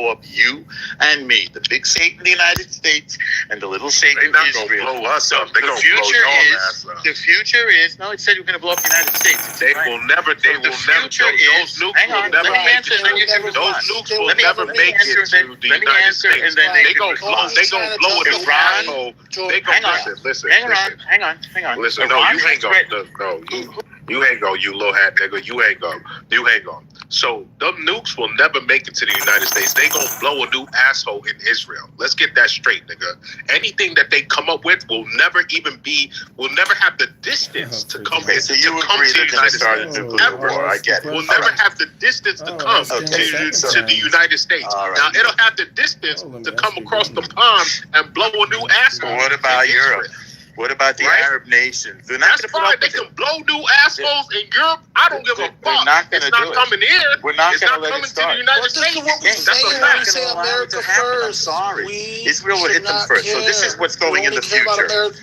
blow up you and me, the big Satan in the United States and the little Satan in Israel. They're not going to blow us up. The future is, no, it said you're going to blow up the United States. They will never, those nukes will never make it to the United States. They going to blow it Iran. Hang on. Listen, no, you ain't going. You ain't go, you little hat nigga. You ain't go. So them nukes will never make it to the United States. They gonna blow a new asshole in Israel. Let's get that straight, nigga. Anything that they come up with will never have the distance to come. So you agree they're gonna start a nuclear war? I get it. Will never have the distance to come to the United States. Right. Now it'll have the distance to come across the pond and blow a new asshole. What about Europe? What about the Arab nations? That's fine. They can blow new assholes in Europe. I don't give a fuck. It's not coming in. We're not it's not coming to the United States. That's a fact. Say America first. I'm sorry. Israel would hit them first. So this is what's going in the future.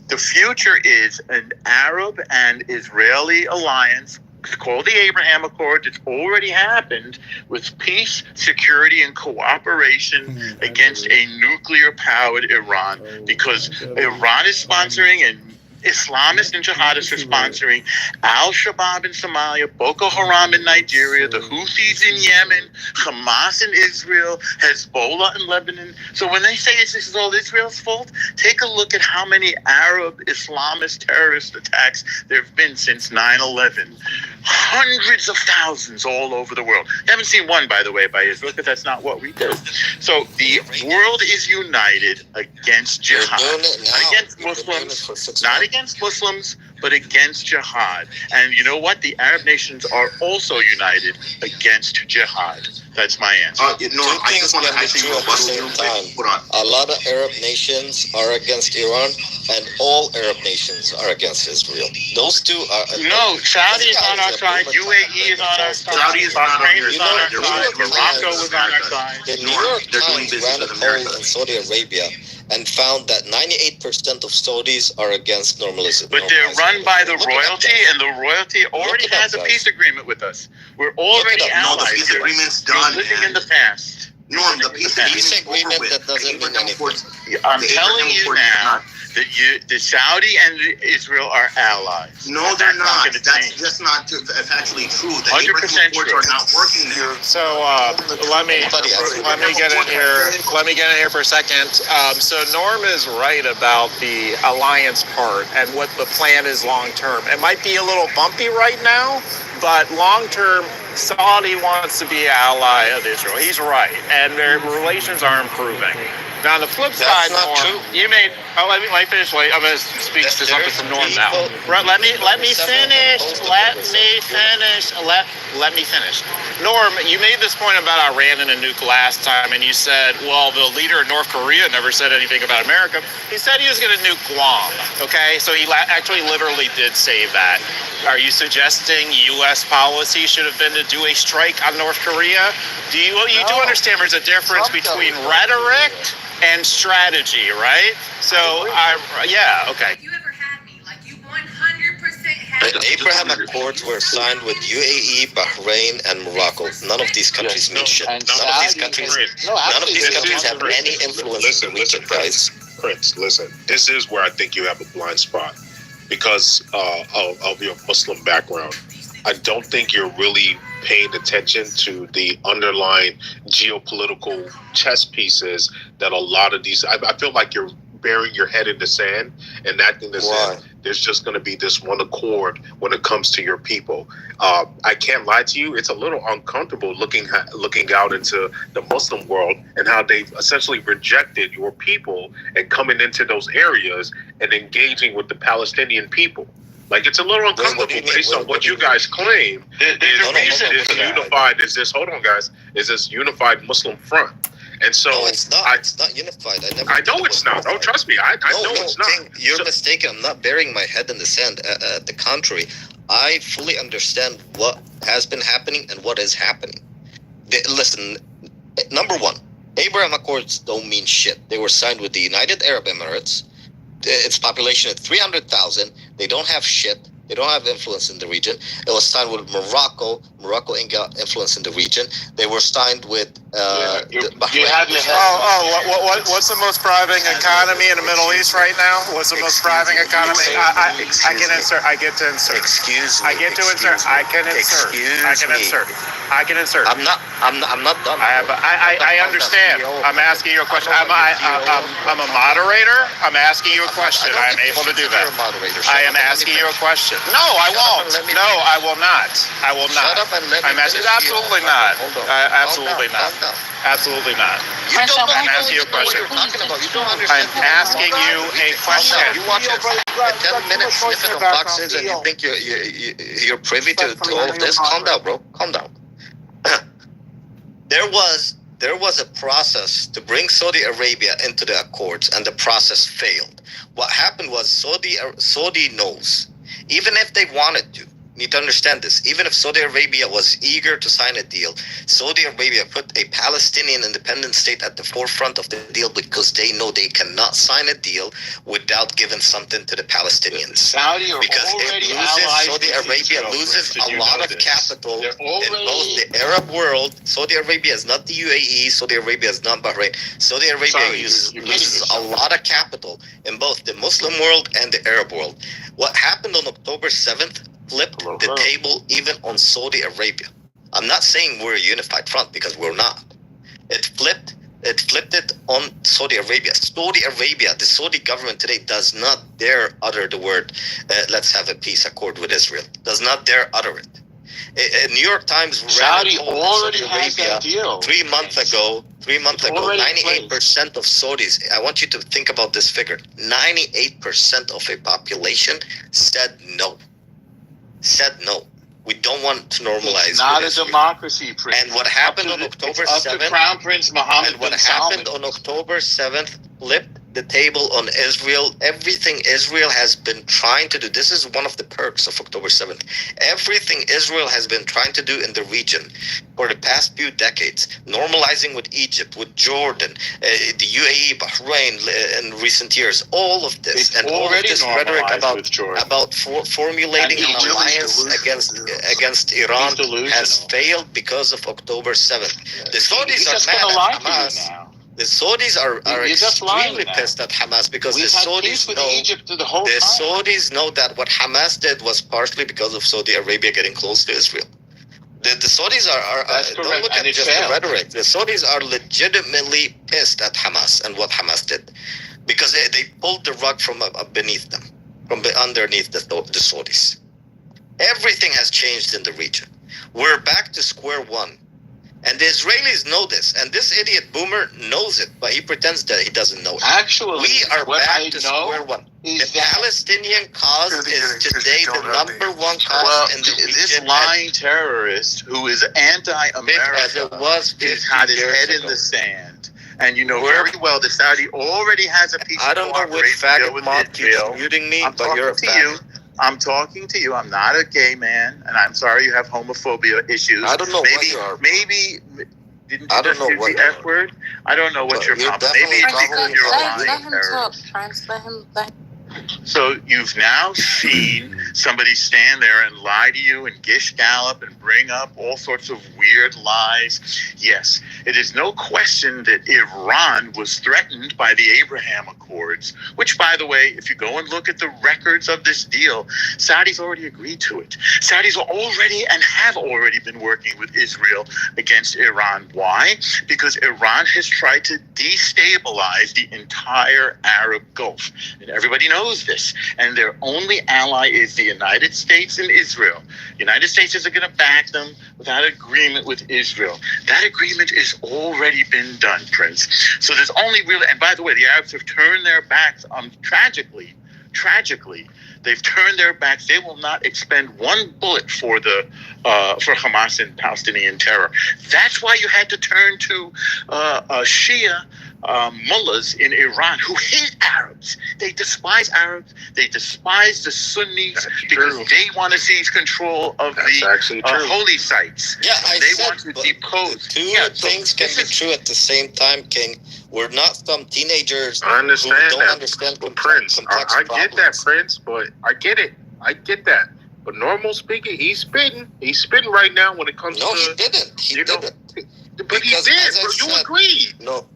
The future is an Arab and Israeli alliance. It's called the Abraham Accords. It's already happened with peace, security, and cooperation against a nuclear-powered Iran, because Iran is sponsoring and Islamists and jihadists are sponsoring Al-Shabaab in Somalia, Boko Haram in Nigeria, the Houthis in Yemen, Hamas in Israel, Hezbollah in Lebanon. So when they say this is all Israel's fault, take a look at how many Arab Islamist terrorist attacks there have been since 9/11. Hundreds of thousands all over the world. I haven't seen one, by the way, by Israel, because that's not what we do. So the world is united against jihad, not against Muslims, not against Muslims, but against jihad. And you know what? The Arab nations are also united against jihad. That's my answer. Two things can be true at the same time. A lot of Arab nations are against Iran, and all Arab nations are against Israel. Those two are... No, Saudi is on our side, UAE is on our side, Saudi is on our side, Morocco is on our side. The New York Times ran a poll in Saudi Arabia and found that 98% of Saudis are against normalization. But they're run by the royalty, and the royalty already has a peace agreement with us. We're already allies. No, the peace agreement's done. We're living in the past. Norm, the peace agreement that doesn't mean anything. I'm telling you now that the Saudi and Israel are allies. No, they're not. That's just not factually true. The Abraham Accords are not working there. So let me get in here. Let me get in here for a second. So Norm is right about the alliance part and what the plan is long term. It might be a little bumpy right now, but long term, Saudi wants to be an ally of Israel. He's right, and their relations are improving. Now, on the flip side, Norm, you made. Oh, let me finish. Wait, I'm going to speak to something from Norm now. Let me finish. Let me finish. Norm, you made this point about Iran and a nuke last time, and you said, well, the leader of North Korea never said anything about America. He said he was going to nuke Guam. Okay, so he actually literally did say that. Are you suggesting U.S. policy should have been to do a strike on North Korea? You do understand there's a difference between rhetoric and strategy, right? So, okay. You ever had me, like you 100% had The Abraham Accords were signed with UAE, Bahrain, and Morocco. None of these countries mean shit. None of these countries have any influence in the region, guys. Prince, listen. This is where I think you have a blind spot because of your Muslim background. I don't think you're really paying attention to the underlying geopolitical chess pieces that a lot of these... I feel like you're burying your head in the sand and acting as if there's just going to be this one accord when it comes to your people. I can't lie to you. It's a little uncomfortable looking out into the Muslim world and how they've essentially rejected your people and coming into those areas and engaging with the Palestinian people. Like, it's a little uncomfortable based on what you guys claim is unified. Is this unified Muslim front? And so no, it's not. It's not unified. I know it's not. Oh, trust me. I know it's not. You're mistaken. I'm not burying my head in the sand. The contrary, I fully understand what has been happening and what is happening. Listen, number one, Abraham Accords don't mean shit. They were signed with the United Arab Emirates. Its population is 300,000. They don't have shit. They don't have influence in the region. It was signed with Morocco. Morocco ain't got influence in the region. They were signed with You have your what's the most thriving economy in the Middle East right now? What's the most thriving economy? I can insert. I get to insert. Excuse me. I get to insert. I can insert. I can insert. I'm not done. I understand. I'm asking you a question. I'm a moderator. I'm asking you a question. I am able to do that. I am asking you a question. No, I won't. No, I will not. I will not. Shut up and let me I'm asking. Absolutely not. Absolutely not. Absolutely not. You don't know. I'm asking you a question. What you're talking about. You don't understand. I'm asking you a question. You watch a 10-minute snippet of boxes and you think you're privy to all of this. Calm down, bro. Calm down. There was a process to bring Saudi Arabia into the Accords, and the process failed. What happened was Saudi knows, even if they wanted to. You need to understand this. Even if Saudi Arabia was eager to sign a deal, Saudi Arabia put a Palestinian independent state at the forefront of the deal because they know they cannot sign a deal without giving something to the Palestinians. Saudi Arabia loses a lot of capital in both the Arab world. Saudi Arabia is not the UAE. Saudi Arabia is not Bahrain. Saudi Arabia loses a lot of capital in both the Muslim world and the Arab world. What happened on October 7th flipped the table even on Saudi Arabia. I'm not saying we're a unified front because we're not. It flipped it on Saudi Arabia. Saudi Arabia, the Saudi government today does not dare utter the word, let's have a peace accord with Israel. Does not dare utter it. New York Times Saudi already has that deal. 3 months ago, 98% of Saudis, I want you to think about this figure, 98% of a population said no. We don't want to normalize. It's not a democracy, Prince. And what happened on October 7th? Crown Prince Mohammed. And what happened on October 7th flipped the table on Israel. Everything Israel has been trying to do. This is one of the perks of October 7th. Everything Israel has been trying to do in the region for the past few decades, normalizing with Egypt, with Jordan, the UAE, Bahrain in recent years, all of this, and all of this rhetoric about formulating an alliance against Iran has failed because of October 7th. The Saudis are mad at Hamas. The Saudis are extremely pissed at Hamas because the Saudis know that what Hamas did was partially because of Saudi Arabia getting close to Israel. The Saudis don't look at just the rhetoric. The Saudis are legitimately pissed at Hamas and what Hamas did because they pulled the rug from beneath them, from underneath the Saudis. Everything has changed in the region. We're back to square one. And the Israelis know this, and this idiot Boomer knows it, but he pretends that he doesn't know it. Actually, we are back to square one. The Palestinian cause is today the number one cause in the region. This lying terrorist who is anti-America as it was has had his head in the sand. And you know very well that Saudi already has a piece of cooperation deal with Israel. Muting me, but you're a faggot. I'm talking to you. I'm not a gay man, and I'm sorry you have homophobia issues. I don't know what you are. Maybe didn't you just use the F word? I don't know what your problem. Maybe it's because you're a lying terrorist. So you've now seen somebody stand there and lie to you and gish gallop and bring up all sorts of weird lies. Yes, it is no question that Iran was threatened by the Abraham Accords, which, by the way, if you go and look at the records of this deal, Saudis already agreed to it. Saudis are already and have already been working with Israel against Iran. Why? Because Iran has tried to destabilize the entire Arab Gulf. And everybody knows this. And their only ally is the United States and Israel. The United States isn't going to back them without agreement with Israel. That agreement has already been done, Prince. So there's only really, and by the way, the Arabs have turned their backs on, tragically, they've turned their backs. They will not expend one bullet for Hamas and Palestinian terror. That's why you had to turn to Shia mullahs in Iran who hate Arabs. They despise Arabs. They despise the Sunnis because they want to seize control of the holy sites. Yeah, they want to depose. Two things can be true at the same time, King. We're not some teenagers I understand who don't that. understand Prince, I get that, Prince, but I get it. I get that. But normal speaking, he's spitting. He's spitting right now when it comes to... No, he didn't. He didn't. But he did. But you agreed. No,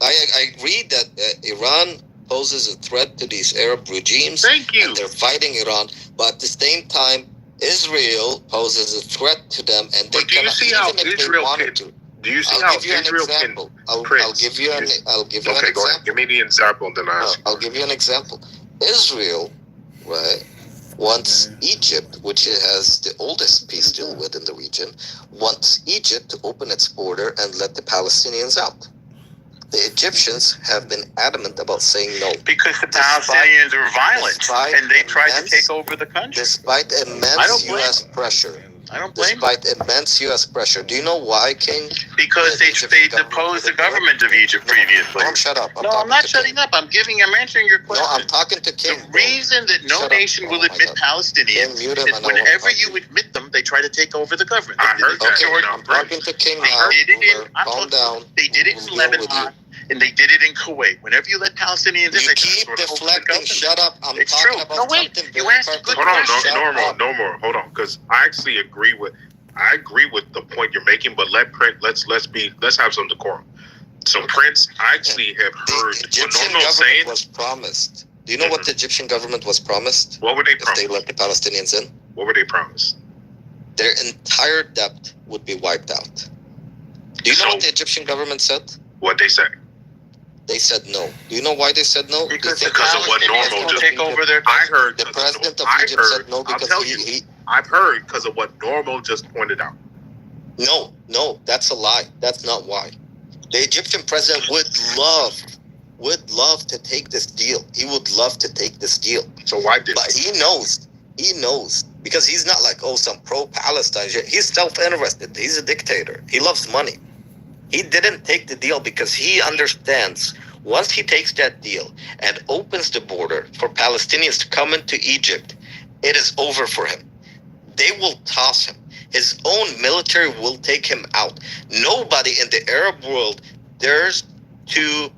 I agree that Iran poses a threat to these Arab regimes. Thank you. And they're fighting Iran. But at the same time, Israel poses a threat to them, and they do you see how Israel can? Do you see how Israel can? I'll give you an Okay, go ahead. Give me the example, then I'll give you an example. Israel, right, wants Egypt, which has the oldest peace deal within the region, wants Egypt to open its border and let the Palestinians out. The Egyptians have been adamant about saying no. Because the Palestinians are violent, and they tried to take over the country. Despite immense U.S. pressure. I don't blame Despite immense U.S. pressure. Do you know why, King? Because they deposed the government of Egypt previously. Don't shut up. I'm not shutting up. I'm answering your question. No, I'm talking to King. The reason that no nation will admit Palestinians is whenever you admit them, they try to take over the government. I heard that. I'm talking to King now. Calm down. They did it in Lebanon. And they did it in Kuwait. Whenever you let Palestinians in, you keep deflecting. Shut up. I'm talking about something you asked a good question. No more. Hold on, because I actually agree with the point you're making. But let's have some decorum. So Prince, I actually have heard the Egyptian government was promised. Do you know what the Egyptian government was promised? What were they promised? If they let the Palestinians in? What were they promised? Their entire debt would be wiped out. Do you know what the Egyptian government said? What they said? They said no. Do you know why they said no? Because of what normal just take over their country. I heard the president of Egypt said no because I've heard because of what Normal just pointed out. No, that's a lie. That's not why. The Egyptian president would love to take this deal. He would love to take this deal. So why did? But he knows because he's not like some pro-Palestine. He's self-interested. He's a dictator. He loves money. He didn't take the deal because he understands once he takes that deal and opens the border for Palestinians to come into Egypt, it is over for him. They will toss him. His own military will take him out. Nobody in the Arab world dares to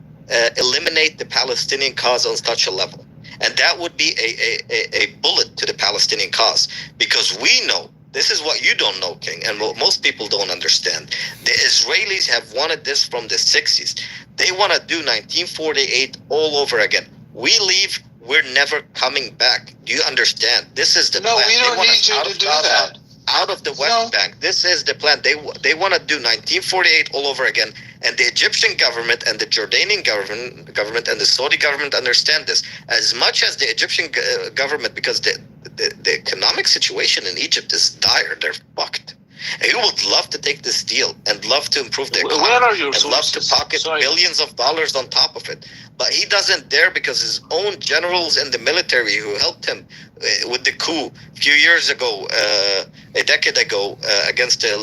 eliminate the Palestinian cause on such a level. And that would be a bullet to the Palestinian cause, because we know, this is what you don't know, King, and what most people don't understand. The Israelis have wanted this from the 60s. They want to do 1948 all over again. We leave, we're never coming back. Do you understand? This is the plan. No, we don't need you to do that. Out of the West Bank. This is the plan. They want to do 1948 all over again. And the Egyptian government and the Jordanian government and the Saudi government understand this. As much as the Egyptian government, because the economic situation in Egypt is dire. They're fucked. And he would love to take this deal and love to improve the economy and love to pocket billions of dollars on top of it. But he doesn't dare because his own generals in the military who helped him with the coup a few years ago, a decade ago, against the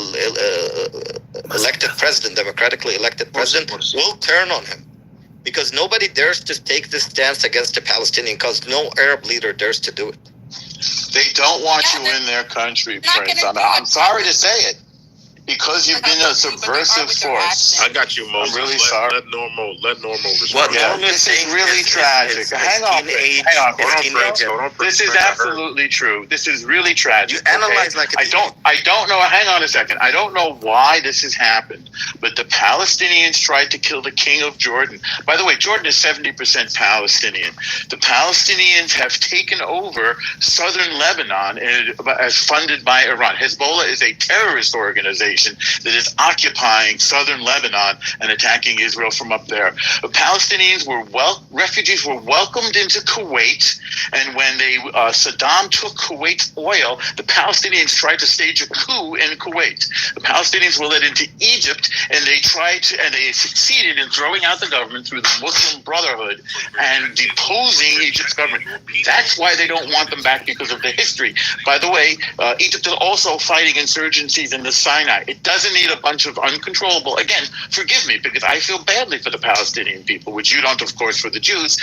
elected president, democratically elected president, will turn on him. Because nobody dares to take this stance against the Palestinian cause. No Arab leader dares to do it. They don't want you in their country, Prince. I'm sorry to say it, because you've been a subversive force. I got you, Moses. I'm really sorry. Let normal respond. This is really tragic. Hang on, Prince. Hold on, Prince. This is absolutely true. This is really tragic. You analyze like I don't know. Hang on a second. I don't know why this has happened, but the Palestinians tried to kill the king of Jordan. By the way, Jordan is 70% Palestinian. The Palestinians have taken over southern Lebanon as funded by Iran. Hezbollah is a terrorist organization that is occupying southern Lebanon and attacking Israel from up there. The Palestinians refugees were welcomed into Kuwait, and when Saddam took Kuwait's oil, the Palestinians tried to stage a coup in Kuwait. The Palestinians were led into Egypt, and they succeeded in throwing out the government through the Muslim Brotherhood and deposing Egypt's government. That's why they don't want them back, because of the history. By the way, Egypt is also fighting insurgencies in the Sinai. It doesn't need a bunch of uncontrollable, again, forgive me, because I feel badly for the Palestinian people, which you don't, of course, for the Jews.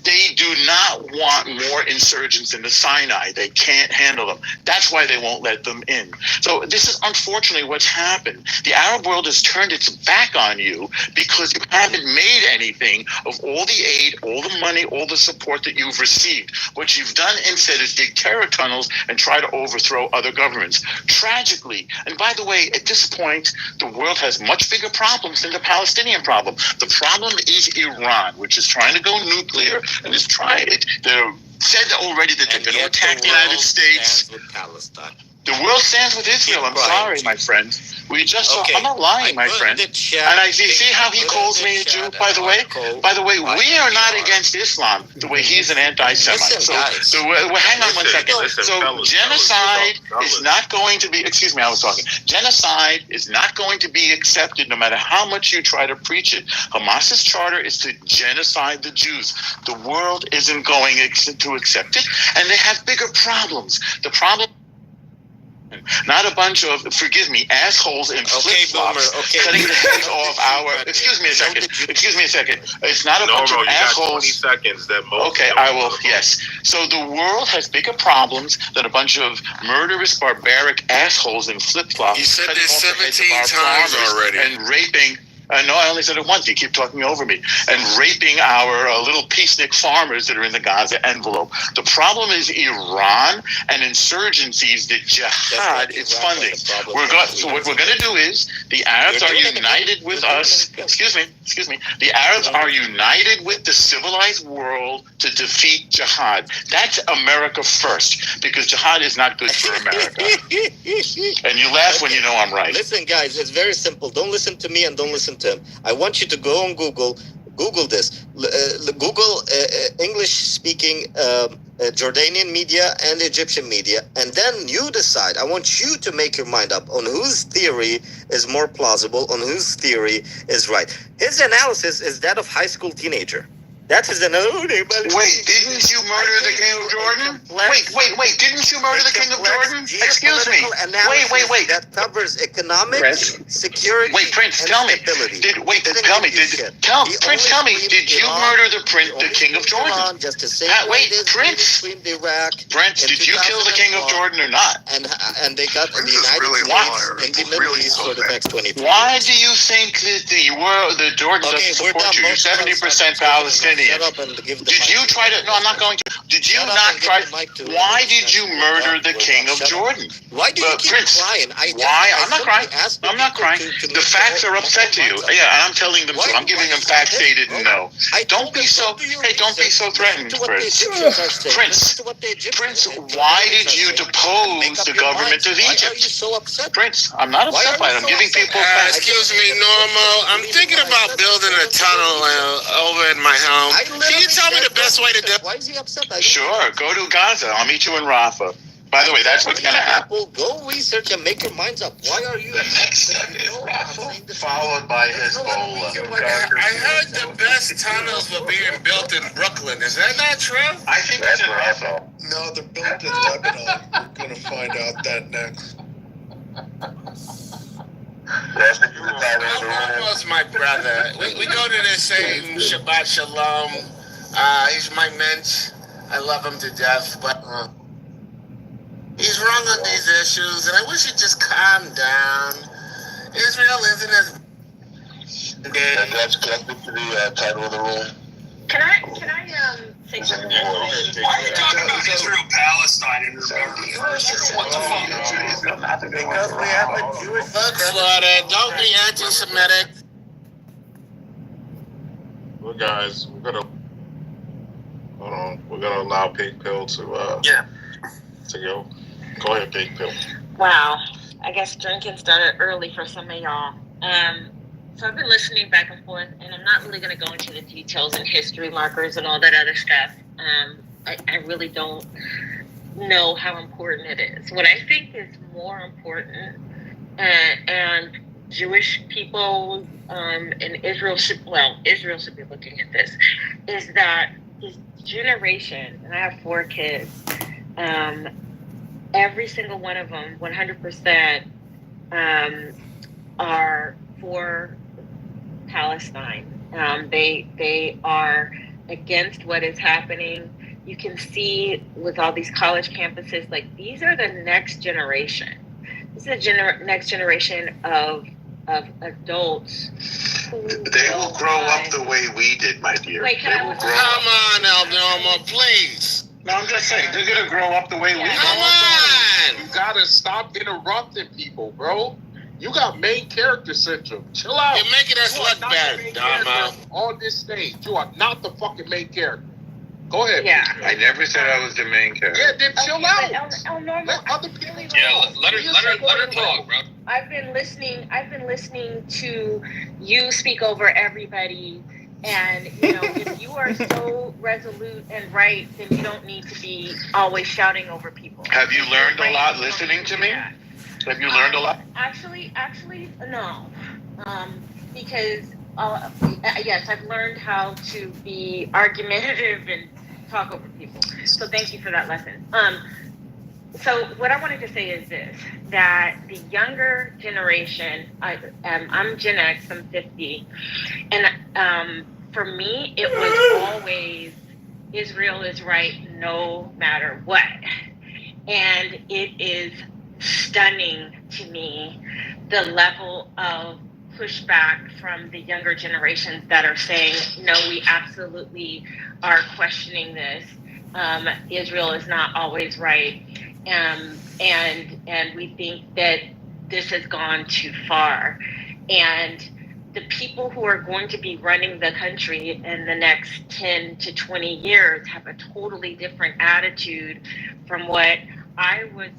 They do not want more insurgents in the Sinai. They can't handle them. That's why they won't let them in. So this is unfortunately what's happened. The Arab world has turned its back on you because you haven't made anything of all the aid, all the money, all the support that you've received. What you've done instead is dig terror tunnels and try to overthrow other governments. Tragically, and by the way, at this point, the world has much bigger problems than the Palestinian problem. The problem is Iran, which is trying to go nuclear and is trying it. They're said already that they're going to attack the United States. With Palestine. The world stands with Israel. I'm sorry, my friend. We just I'm not lying, my friend. And I see how he calls me a Jew, by the way. By the way, we are not against Islam the way he's an anti-Semite. So hang on one second. So genocide is not going to be, excuse me, I was talking. Genocide is not going to be accepted no matter how much you try to preach it. Hamas's charter is to genocide the Jews. The world isn't going to accept it, and they have bigger problems. The problem, not a bunch of, forgive me, assholes in flip-flops cutting the heads off our, excuse me a second. It's not a bunch of assholes. 20 seconds that most okay, I will, yes. So the world has bigger problems than a bunch of murderous, barbaric assholes in flip-flops. You said this 17 times already. And raping. No, I only said it once. You keep talking over me. And raping our little peacenik farmers that are in the Gaza envelope. The problem is Iran and insurgencies that jihad is funding. So what we're going to do is the Arabs are united with us. Excuse me. The Arabs are united with the civilized world to defeat jihad. That's America first, because jihad is not good for America. And you laugh when you know I'm right. Listen, guys, it's very simple. Don't listen to me and don't listen to him. I want you to go on Google this. Google English-speaking Jordanian media and Egyptian media, and then you decide. I want you to make your mind up on whose theory is more plausible, on whose theory is right. His analysis is that of high school teenager. That is another. Wait, didn't you murder the King of Jordan? Wait, didn't you murder the King of Jordan? Excuse me. Wait. That covers economic, security, Prince, and tell me. stability. Prince, tell me. Did you murder the King of Jordan? Just to say Prince. Prince, did you kill the King of Jordan or not? And they got in the United States in the Middle East for the next 23 years. Why do you think that the Jordan doesn't support you? You're 70% Palestinian. Shut up and give the Did you try to? No, I'm not going to. Did you not try? Why did you murder the King of Jordan? Why do you keep crying? Why? I'm not crying. I'm not crying. The facts are upset to you. Yeah, and I'm telling them too. I'm giving them facts they didn't know. Don't be so. Hey, don't be so threatened, Prince. Prince, why did you depose the government of Egypt? Prince, I'm not upset by it. I'm giving people facts. Excuse me, Normal. I'm thinking about building a tunnel over in my home. Can you tell me the best way to do it? Why is he upset? Sure, go to Gaza. I'll meet you in Rafah. By the way, that's what's going to happen. Go research and make your minds up. Why are you? The next step is Rafah, followed by Hezbollah. I heard the best tunnels were being built in Brooklyn. Is that not true? I think it's in Rafah. No, they're built in Lebanon. We're going to find out that next. Almost my brother. We go to the same Shabbat Shalom. He's my mensch. I love him to death, but he's wrong on these issues, and I wish he'd just calm down. Israel isn't as... That's connected to the title of the room. Can I say something? Why are you talking about Israel, Palestine, and what the fuck? Because we have a Jewish... Don't be anti-Semitic. Well, guys, we're gonna allow Pink Pill to go. Go ahead, Pink Pill. Wow. I guess drinking started early for some of y'all. So I've been listening back and forth, and I'm not really going to go into the details and history markers and all that other stuff. I really don't know how important it is. What I think is more important, and Jewish people in Israel should be looking at this, is that this generation, and I have 4 kids, every single one of them, 100%, are for Palestine. They are against what is happening. You can see with all these college campuses, like, these are the next generation. This is the next generation of adults. They will grow up the way we did, my dear. Come on, Elnorma, please. No, I'm just saying, they're going to grow up the way we Come on! You gotta stop interrupting people, bro. You got main character syndrome. Chill out. You're making us look bad, Dama. On this stage, you are not the fucking main character. Go ahead. Yeah. I never said I was the main character. Yeah, then chill out. Normal. Let other people. Yeah, let her talk, bro. I've been listening to you speak over everybody, and if you are so resolute and right, then you don't need to be always shouting over people. Have you learned a lot listening to me? Yeah. Have you learned a lot? Actually, no. Because yes, I've learned how to be argumentative and talk over people. So thank you for that lesson. So what I wanted to say is this, that the younger generation, I'm Gen X, I'm 50, and for me, it was always Israel is right no matter what. And it is stunning to me the level of pushback from the younger generations that are saying, no, we absolutely are questioning this. Israel is not always right. And we think that this has gone too far. And the people who are going to be running the country in the next 10 to 20 years have a totally different attitude from what I was,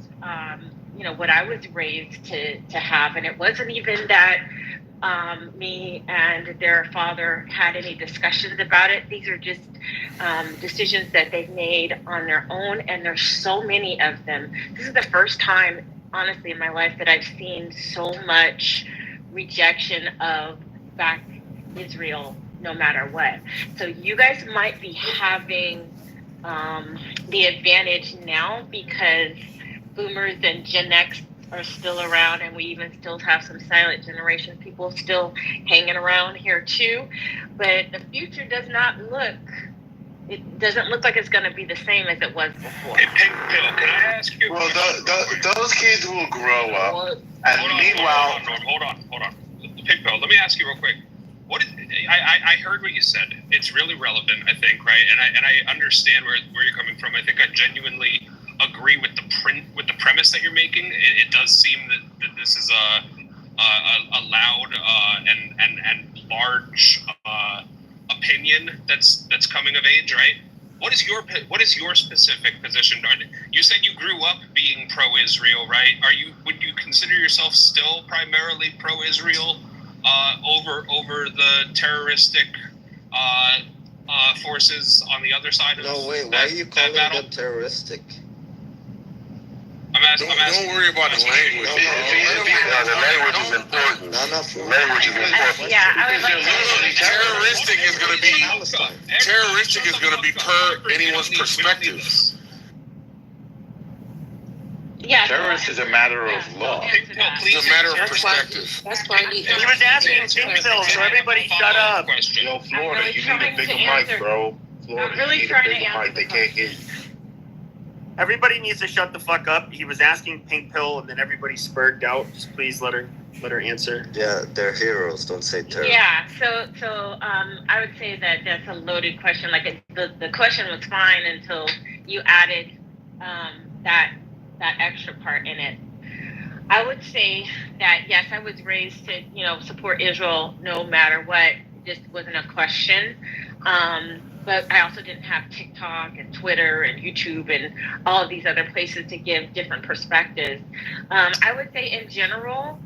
what I was raised to have. And it wasn't even that me and their father had any discussions about it. These are just decisions that they've made on their own, and there's so many of them. This is the first time, honestly, in my life that I've seen so much rejection of back Israel no matter what. So you guys might be having the advantage now because boomers and Gen X are still around, and we even still have some silent generation people still hanging around here too. But the future doesn't look like it's going to be the same as it was before. Hey, Pink Pill, can I ask you? Well, those kids will grow up. And meanwhile, hold on. Pink Pill, let me ask you real quick. I heard what you said. It's really relevant, I think, right? And I understand where you're coming from. I think I genuinely agree with the premise that you're making. It does seem that this is a loud and large opinion that's coming of age, right? What is your specific position? You said you grew up being pro-Israel, right? Would you consider yourself still primarily pro-Israel over the terroristic forces on the other side of No, wait, why are you calling them terroristic? Don't worry about the language. The language is important. Language is important. Yeah, I would like to. Terroristic is going to be per anyone's perspective. Yeah, terrorist is a matter of law. It's a matter of perspective. That's why he was asking Pink Pill, so everybody shut up. Yo, Florida, you need a bigger mic, bro. Florida, I'm really you need trying a to bigger answer mic. They can't hear you. Everybody needs to shut the fuck up. He was asking Pink Pill, and then everybody spurred out. Just please let her answer. Yeah, they're heroes. Don't say terrorists. Yeah, so I would say that that's a loaded question. Like the question was fine until you added that extra part in it. I would say that yes, I was raised to support Israel no matter what. It just wasn't a question. But I also didn't have TikTok and Twitter and YouTube and all of these other places to give different perspectives. I would say in general,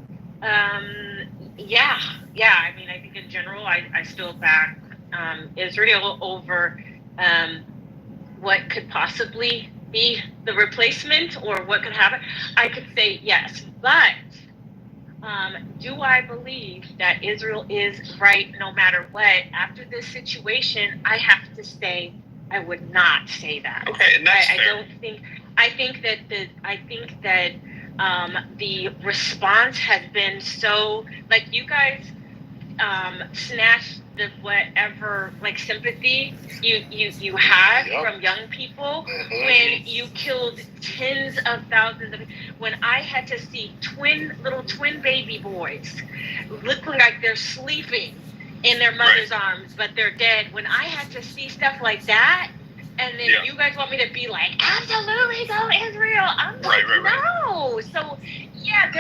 yeah. I mean, I think in general, I still back Israel over what could possibly be the replacement or what could happen. I could say yes, but do I believe that Israel is right no matter what? After this situation, I have to say I would not say that. Okay, and that's fair. I think that the response has been so, like, you guys snatched the whatever Yep. sympathy you had from young people when you killed tens of thousands of, when I had to see little twin baby boys looking like they're sleeping in their mother's arms but they're dead, when I had to see stuff like that, and then you guys want me to be like, absolutely go Israel. I'm like, no. So Yeah,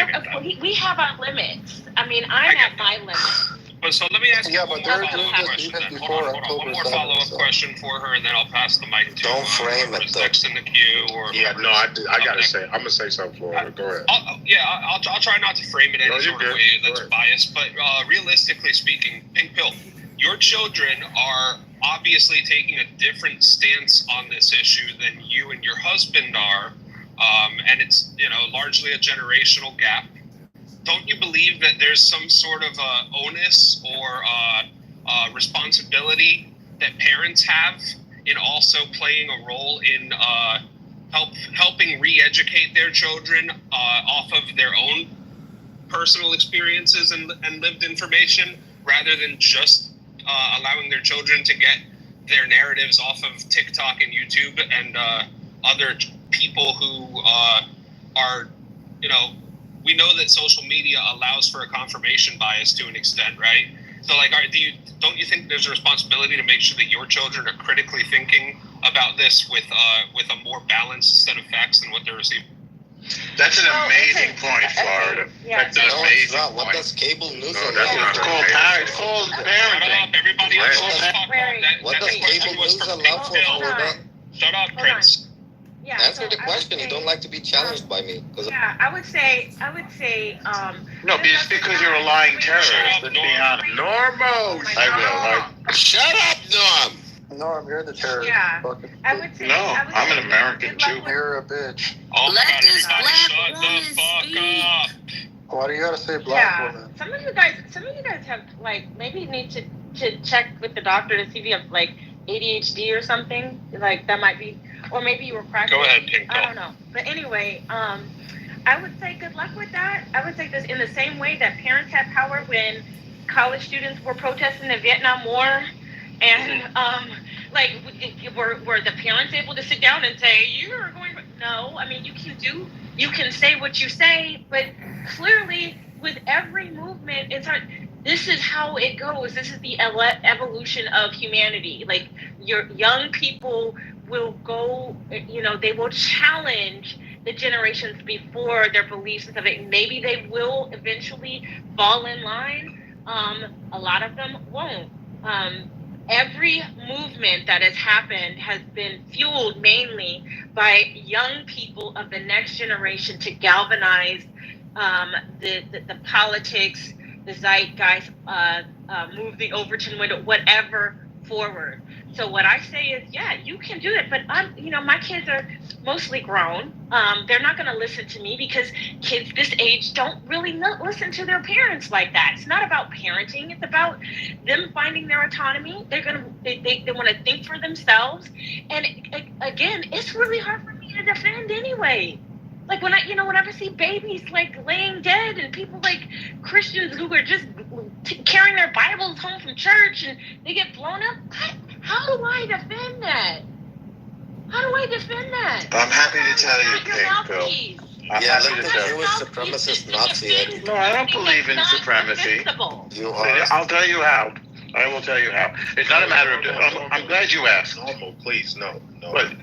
we have our limits. I mean, I'm at my limits. But so let me ask you one more follow-up question. Hold on. One more follow-up question for her, and then I'll pass the mic to Don't frame it, though. next in the queue. I gotta say, I'm gonna say something for her. Go ahead. I'll try not to frame it in any sort of way that's biased, but realistically speaking, Pink Pill, your children are obviously taking a different stance on this issue than you and your husband are, and it's largely a generational gap. Don't you believe that there's some sort of onus or responsibility that parents have in also playing a role in helping re-educate their children off of their own personal experiences and lived information, rather than just allowing their children to get their narratives off of TikTok and YouTube and other people who are, we know that social media allows for a confirmation bias to an extent, right? So, don't you think there's a responsibility to make sure that your children are critically thinking about this with a more balanced set of facts than what they're receiving? That's an amazing point, Florida. That's an amazing point. What does cable news It's called parenting. Shut up, everybody else. What does cable news allow for, Florida? Shut up, Prince. Yeah, Answer the question. You don't like to be challenged by me. I would say. No, it's because you're a lying terrorist. Let's be honest. Normo! I will. Shut up, Norm! Norm, you're the terrorist. Yeah. I would say. No, I'm an American too. You're a bitch. Oh my Let God, this everybody black shut woman the fuck speak. up. Why do you gotta say black Yeah. woman? Some of you guys have maybe need to check with the doctor to see if you have ADHD or something. That might be, or maybe you were practicing. Go ahead, Pink Pill. I don't know. But anyway, I would say good luck with that. I would say this in the same way that parents had power when college students were protesting the Vietnam War, and were the parents able to sit down and say, you're going to... No, I mean, you can say what you say, but clearly with every movement, it's hard. This is how it goes. This is the evolution of humanity. Your young people will go, they will challenge the generations before their beliefs and stuff. Maybe they will eventually fall in line. A lot of them won't. Every movement that has happened has been fueled mainly by young people of the next generation to galvanize the politics, the zeitgeist, move the Overton window, whatever, forward. So what I say is, yeah, you can do it, but my kids are mostly grown. They're not going to listen to me because kids this age don't really listen to their parents like that. It's not about parenting. It's about them finding their autonomy. They want to think for themselves. And again, it's really hard for me to defend anyway. Whenever I see babies laying dead and people Christians who are just carrying their Bibles home from church and they get blown up, how do I defend that? I'm happy to tell you, Pink Pill. I'm happy to tell you. Jewish supremacist Nazi. No, I don't believe in supremacy. You are. I'll tell you how. I will tell you how. It's not a matter of... I'm glad you asked. Normal, please, no. But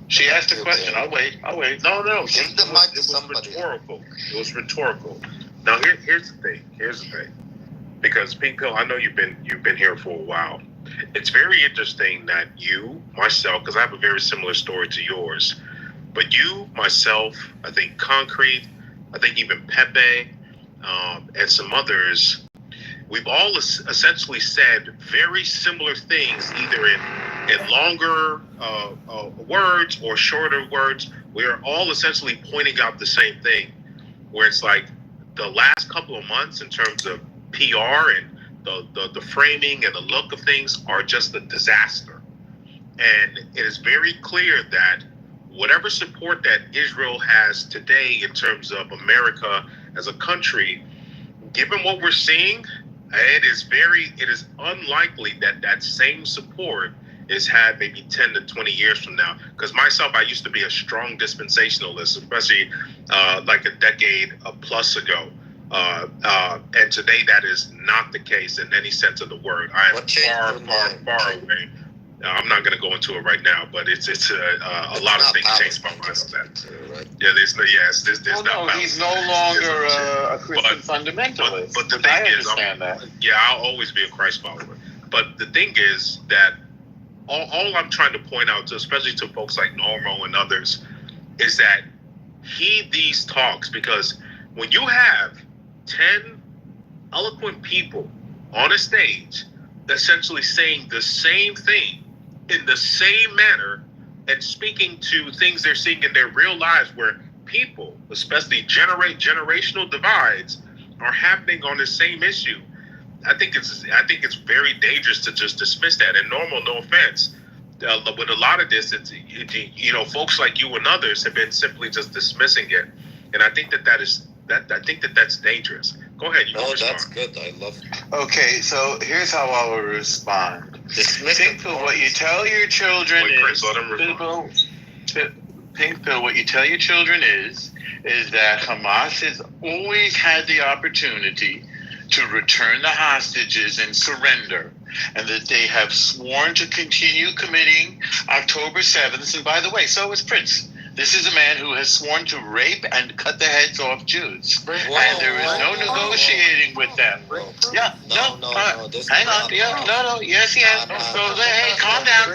she asked a question. I'll wait. No. Give the mic to It was somebody. rhetorical. It was rhetorical. Now here's the thing. Because Pink Pill, I know you've been here for a while. It's very interesting that you, myself, because I have a very similar story to yours, but you, myself, I think Concrete, I think even Pepe, and some others, we've all essentially said very similar things, either in longer words or shorter words. We are all essentially pointing out the same thing, where it's like the last couple of months in terms of PR and the framing and the look of things are just a disaster. And it is very clear that whatever support that Israel has today in terms of America as a country, given what we're seeing, it is unlikely that same support is had maybe 10 to 20 years from now. Because myself, I used to be a strong dispensationalist, especially a decade plus ago. And today that is not the case in any sense of the word. I am far away I'm not going to go into it right now, but it's a lot of things changed my mind on that. Right? Yeah, there's he's no longer a Christian fundamentalist. But the thing is, I'll always be a Christ follower. But the thing is that all I'm trying to point out, especially to folks like Normo and others, is that heed these talks, because when you have 10 eloquent people on a stage essentially saying the same thing in the same manner and speaking to things they're seeing in their real lives, where people, especially generational divides, are happening on the same issue, I think it's very dangerous to just dismiss that. And Normal, no offense, with a lot of this, it's folks like you and others have been simply just dismissing it, and I think that's dangerous. Go ahead. That's good. I love it. Okay, so here's how I will respond. Pink Pill, what you tell your children Pink Pill, what you tell your children is that Hamas has always had the opportunity to return the hostages and surrender, and that they have sworn to continue committing October 7th. And by the way, so is Prince. This is a man who has sworn to rape and cut the heads off Jews. And there is no negotiating with them. Hang on. Yes, he has. So, hey, calm down,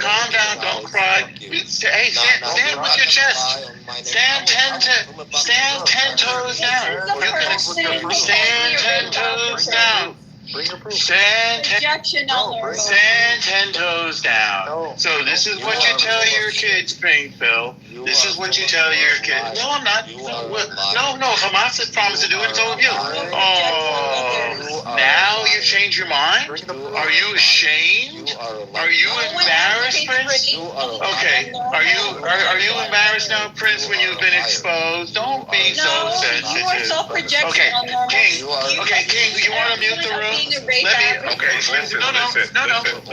don't cry. Hey, stand with your chest. Stand 10 toes down. You can stand 10 toes down. Stand 10 toes down. So this is what you tell your kids, Pink Pill. This is what you tell your kids. No, I'm not. No, Hamas has promised to do it, so have you. Oh, now you change your mind? Are you ashamed? Are you embarrassed, Prince? Okay. Are you embarrassed now, Prince, when you've been exposed? Don't be so sensitive. Okay, King, you want to mute the room?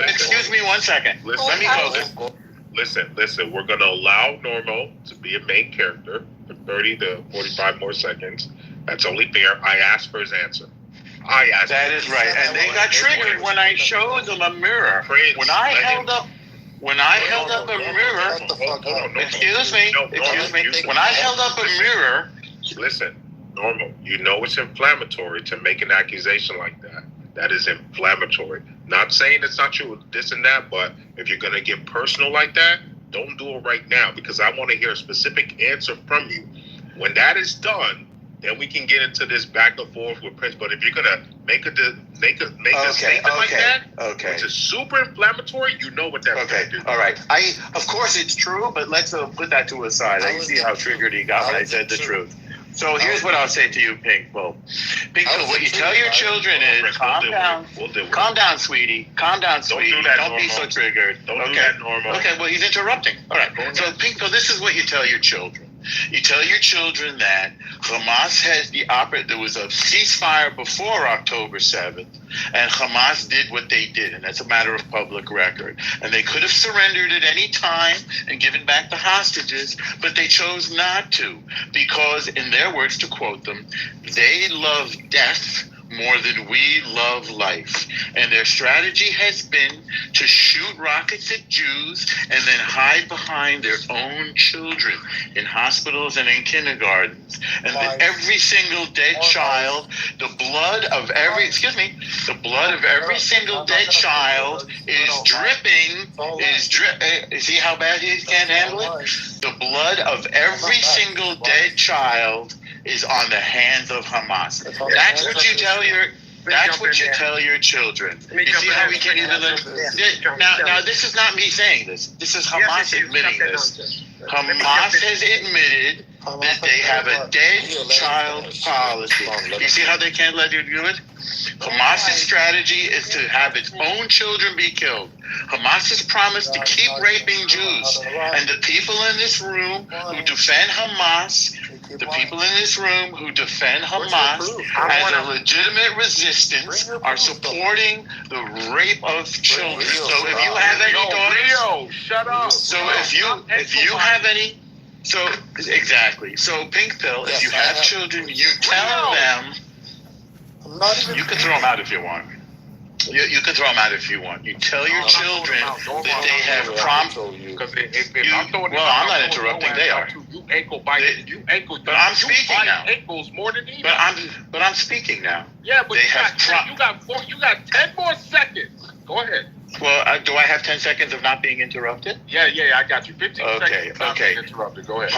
Excuse me 1 second. Let me go. Listen. We're going to allow Normo to be a main character for 30 to 45 more seconds. That's only fair. I asked for his answer. That is right. And they got triggered when I showed them a mirror. When I held up a mirror. Excuse me. When I held up a mirror. Listen, Normal, you know it's inflammatory to make an accusation like that. That is inflammatory. Not saying it's not true, this and that, but if you're going to get personal like that, don't do it right now, because I want to hear a specific answer from you. When that is done, then we can get into this back and forth with Prince. But if you're going to make a statement like that, which is super inflammatory, you know what that's going to do. All right. Of course it's true, but let's put that to a side. I see how triggered he got when I said the truth. So here's what I'll say to you, Pink Pill. What you tell your children is, calm down, sweetie. Calm down, sweetie. Don't be so triggered. Don't do that, Normal. Okay, well, he's interrupting. All right. So, Pink Pill, this is what you tell your children. You tell your children that Hamas has there was a ceasefire before October 7th, and Hamas did what they did, and that's a matter of public record. And they could have surrendered at any time and given back the hostages, but they chose not to, because, in their words, to quote them, they love death more than we love life. And their strategy has been to shoot rockets at Jews and then hide behind their own children in hospitals and in kindergartens. And that every single dead child, the blood of every single dead child is dripping, see how bad he can't handle it? The blood of every single dead child is on the hands of Hamas. That's what you tell your children. You see how we can't even now this is not me saying this. This is Hamas admitting this. Hamas has admitted that they have a dead child policy. You see how they can't let you do it? Hamas's strategy is to have its own children be killed. Hamas has promised to keep raping Jews. And the people in this room who defend Hamas, as a legitimate resistance are supporting the rape of children. So if you have any daughters, shut up. So if you have any, So Pink Pill, if you have children, you tell them. You can throw them out if you want. You can throw them out if you want. You tell your children that they have Because if I'm throwing I'm not interrupting. They are. You ankle bite. You ankle. But I'm speaking now. Ankles more than he. But I'm speaking now. Yeah, but you got 10 more seconds. Go ahead. Well, do I have 10 seconds of not being interrupted? Yeah, I got you. 15 seconds of not being interrupted. Go ahead.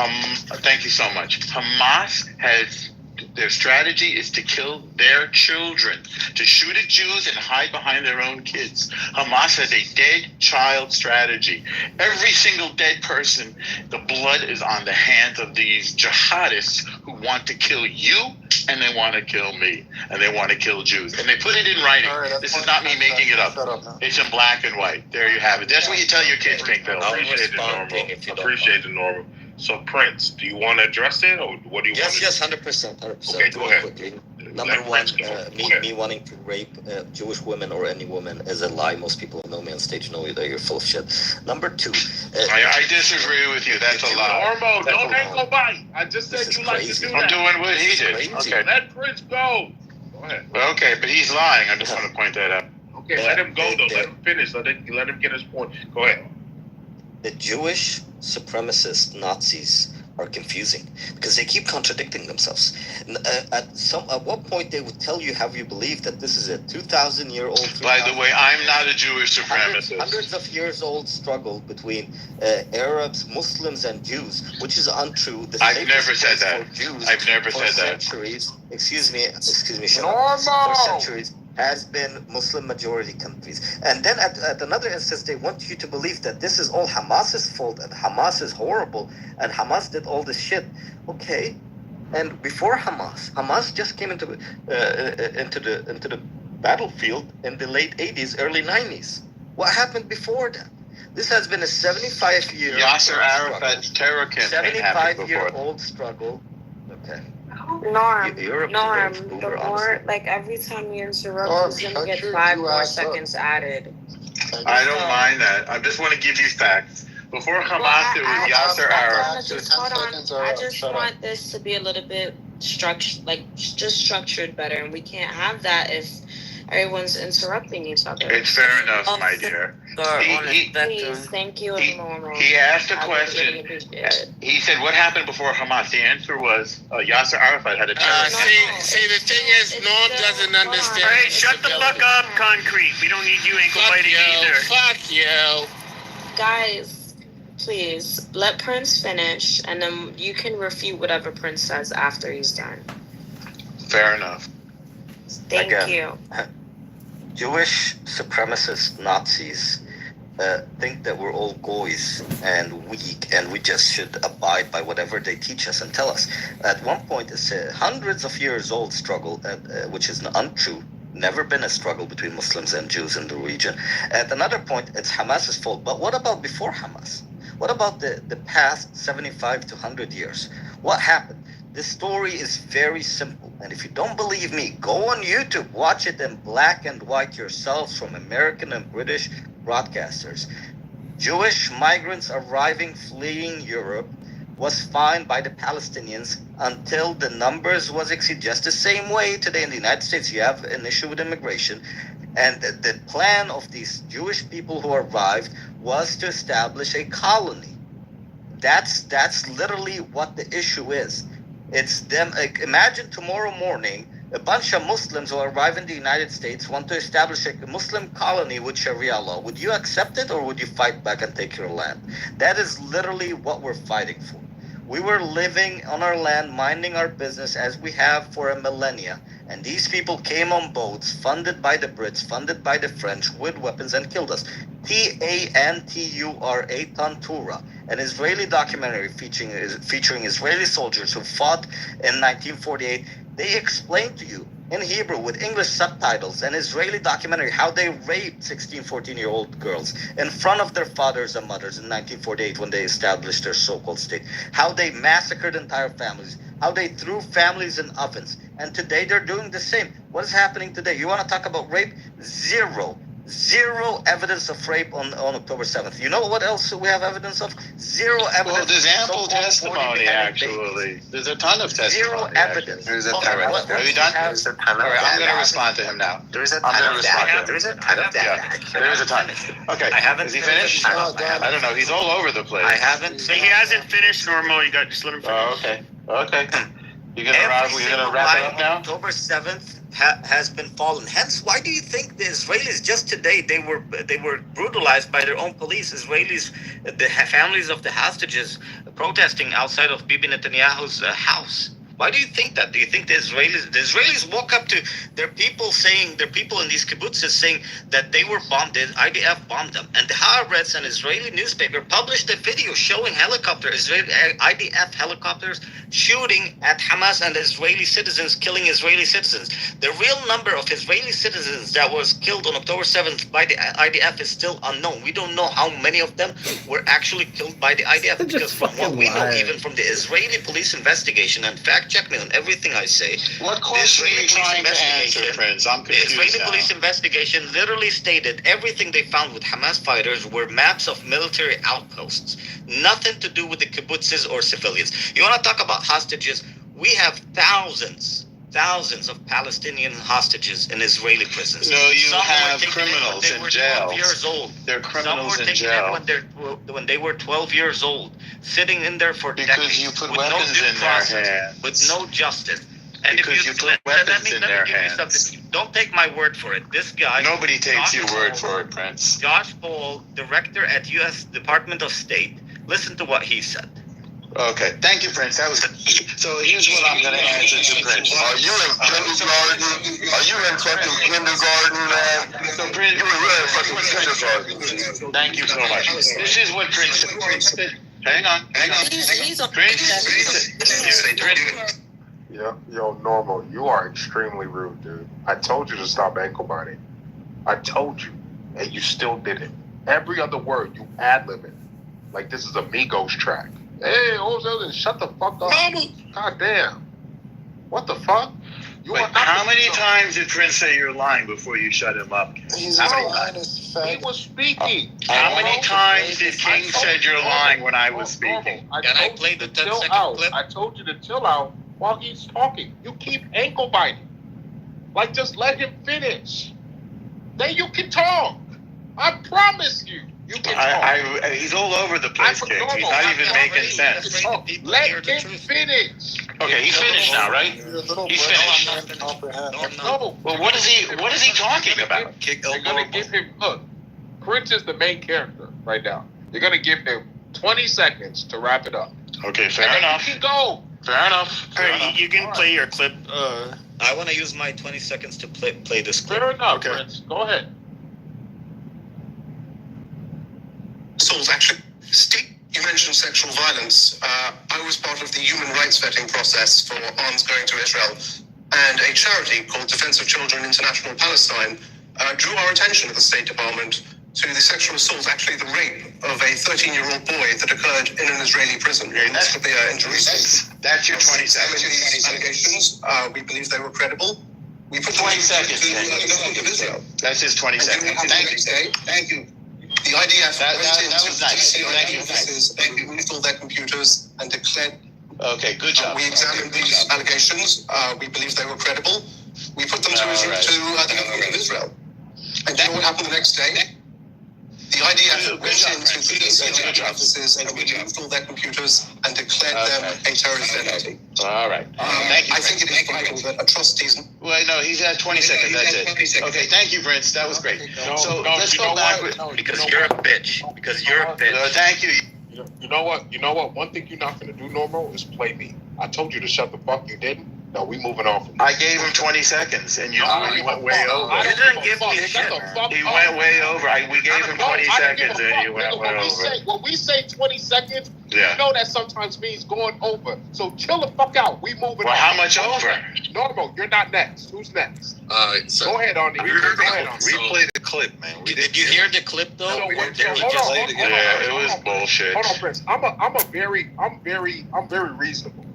Thank you so much. Hamas has, their strategy is to kill their children, to shoot at Jews and hide behind their own kids. Hamas has a dead child strategy. Every single dead person, the blood is on the hands of these jihadists who want to kill you, and they want to kill me, and they want to kill Jews. And they put it in writing. This is not me making it up. It's in black and white. There you have it. That's what you tell your kids, Pink Pill. Appreciate it, Normal. So, Prince, do you want to address it, or what do you want to do? Yes, 100%. Okay, go ahead. Quickly. Number one, me wanting to rape Jewish women or any woman is a lie. Most people who know me on stage know that you're full of shit. Number two, I disagree with you. That's a lie. Normo, don't ankle bite. I just said you like to do that. I'm doing what he did. Okay. Let Prince go. Go ahead. Okay, but he's lying. I just want to point that out. Okay, let him go though. Let him finish. Let him get his point. Go ahead. The Jewish supremacist Nazis are confusing because they keep contradicting themselves. At what point they would tell you, have you believed that this is a 2,000-year-old? By the way, I'm not a Jewish supremacist. Hundreds of years old struggle between Arabs, Muslims, and Jews, which is untrue. I've never said that. I've never said that. Centuries, excuse me, Normal. For centuries has been Muslim majority countries. And then at another instance, they want you to believe that this is all Hamas's fault and Hamas is horrible and Hamas did all this shit. Okay. And before Hamas just came into the battlefield in the late 80s, early 90s. What happened before that? This has been a 75-year Yasser Arafat's terror campaign happened before. 75-year-old struggle. Okay. Norm, the more, like, every time you interrupt, he's going to get 5 more seconds added. I don't mind that. I just want to give you facts. Before Hamas, it was Yasser Arafat. I just want this to be a little bit structured better, and we can't have that if everyone's interrupting each other. It's fair enough, my dear. Please, thank you. He asked a question. He said, what happened before Hamas? The answer was Yasser Arafat had a terror. See, the thing is, Norm doesn't understand. All right, shut the fuck up, Concrete. We don't need you ankle biting either. Fuck you. Guys, please, let Prince finish, and then you can refute whatever Prince says after he's done. Fair enough. Thank you. Jewish supremacist Nazis think that we're all goys and weak and we just should abide by whatever they teach us and tell us. At one point, it's a hundreds of years old struggle, which is untrue. Never been a struggle between Muslims and Jews in the region. At another point, it's Hamas's fault. But what about before Hamas? What about the past 75 to 100 years? What happened? The story is very simple. And if you don't believe me, go on YouTube, watch it in black and white yourselves from American and British broadcasters. Jewish migrants arriving, fleeing Europe, was fine by the Palestinians until the numbers was exceeded. Just the same way today in the United States, you have an issue with immigration. And the plan of these Jewish people who arrived was to establish a colony. That's literally what the issue is. It's them. Imagine tomorrow morning, a bunch of Muslims who arrive in the United States want to establish a Muslim colony with Sharia law. Would you accept it or would you fight back and take your land? That is literally what we're fighting for. We were living on our land, minding our business as we have for a millennia. And these people came on boats funded by the Brits, funded by the French with weapons and killed us. Tantura, Tantura, an Israeli documentary featuring Israeli soldiers who fought in 1948. They explain to you in Hebrew with English subtitles, an Israeli documentary, how they raped 16, 14-year-old girls in front of their fathers and mothers in 1948 when they established their so-called state, how they massacred entire families, how they threw families in ovens. And today they're doing the same. What is happening today? You want to talk about rape? Zero Zero evidence of rape on October 7th. You know what else we have evidence of? Zero evidence. Well, there's ample testimony, actually. There's a ton of testimony. Zero evidence. There's a ton of Are you done? There's a ton of All right, I'm going to respond to him now. There's a ton of data. There's a ton of data. There's a ton. Okay. I haven't Is he finished? I don't know. He's all over the place. I haven't. He hasn't finished, Normal. You got just let him finish. Oh, okay. Okay. You're gonna wrap it up now? October 7th has been fallen. Hence, why do you think the Israelis just today they were brutalized by their own police? Israelis, the families of the hostages protesting outside of Bibi Netanyahu's house. Why do you think that? Do you think the Israelis walk up to their people in these kibbutzes saying that they were bombed, the IDF bombed them, and the Haaretz, an Israeli newspaper, published a video showing IDF helicopters shooting at Hamas and Israeli citizens, killing Israeli citizens. The real number of Israeli citizens that was killed on October 7th by the IDF is still unknown. We don't know how many of them were actually killed by the IDF, because from what we know, even from the Israeli police investigation, and fact check me on everything I say. What question are you trying to answer, Prince? I'm confused. The Israeli police investigation literally stated everything they found with Hamas fighters were maps of military outposts. Nothing to do with the kibbutzes or civilians. You want to talk about hostages? We have thousands of Palestinian hostages in Israeli prisons. No, you Some have were taken criminals when in they jail. were 12 years old. They're criminals Some were in taken jail. when they were 12 years old, sitting in there for decades. Because you put with weapons no due in process, their hands. with no justice. And Because you put weapons in their give you hands. something. Don't take my word for it. This guy. Nobody takes Josh your word Paul, for it, Prince. Josh Paul, director at U.S. Department of State. Listen to what he said. Okay, thank you, Prince. That was so. Here's what I'm going to answer to Prince. Are you in kindergarten? Are you in fucking kindergarten, man? So Prince, You're in fucking kindergarten. thank you so much. This is what Prince said. Hang on. He's on Prince. Yo, Normal, you are extremely rude, dude. I told you to stop ankle biting. I told you, and you still did it. Every other word, you ad-lib it. Like this is a Migos track. Hey, shut the fuck up. God damn. What the fuck? Wait, how many times did Prince say you're lying before you shut him up? How many times? He was speaking. How many times did King said you're lying when I was speaking? Can I play the 10-second clip? I told you to chill out while he's talking. You keep ankle biting. Like, just let him finish. Then you can talk. I promise you. You can talk. He's all over the place, King. He's not even making sense. Let him finish. Okay, he's finished now, right? He's finished. No. Well, what is he talking about? You're gonna give him. Look, Prince is the main character right now. You're gonna give him 20 seconds to wrap it up. Okay, fair enough. You can go. Fair enough. You can play your clip. I want to use my 20 seconds to play this clip. Fair enough, Prince. Go ahead. Souls, actually, Steve, you mentioned sexual violence. I was part of the human rights vetting process for arms going to Israel, and a charity called Defense of Children International Palestine drew our attention at the State Department to the sexual assault, actually the rape of a 13-year-old boy that occurred in an Israeli prison in Jerusalem. That's your 20 seconds. These allegations, we believe they were credible. We put 20 seconds. to the government of Israel. That's his 20 seconds. Thank you. The IDF That went was into nice. Thank you. Offices, they removed all their computers and declared. Okay, good job. We examined these allegations. We believe they were credible. We put them to the government of Israel. And then what happened the next day? The IDF went into the offices and removed all their computers and declared them a terrorist entity. All right. Thank you. I think it is vital that atrocities. Well, no, he's at 20 seconds. That's it. Okay, thank you, Prince. That was great. So let's go back. Because you're a bitch. Because you're a bitch. Thank you. You know what? One thing you're not going to do, Normal, is play me. I told you to shut the fuck. You didn't. No, we moving on from this. I gave him 20 seconds, and you went way over. You didn't give me shit. He went way over. We gave him 20 seconds, and you went way over. When we say 20 seconds, Yeah. you know that sometimes means going over. So chill the fuck out. We moving on. Well, how much over? Normal, you're not next. Who's next? So Go ahead, Arnie. replay the clip, man. Did you hear the clip though? No, Where hold they on, were hold just- on. Yeah, it was bullshit. Hold on, Prince. I'm very reasonable.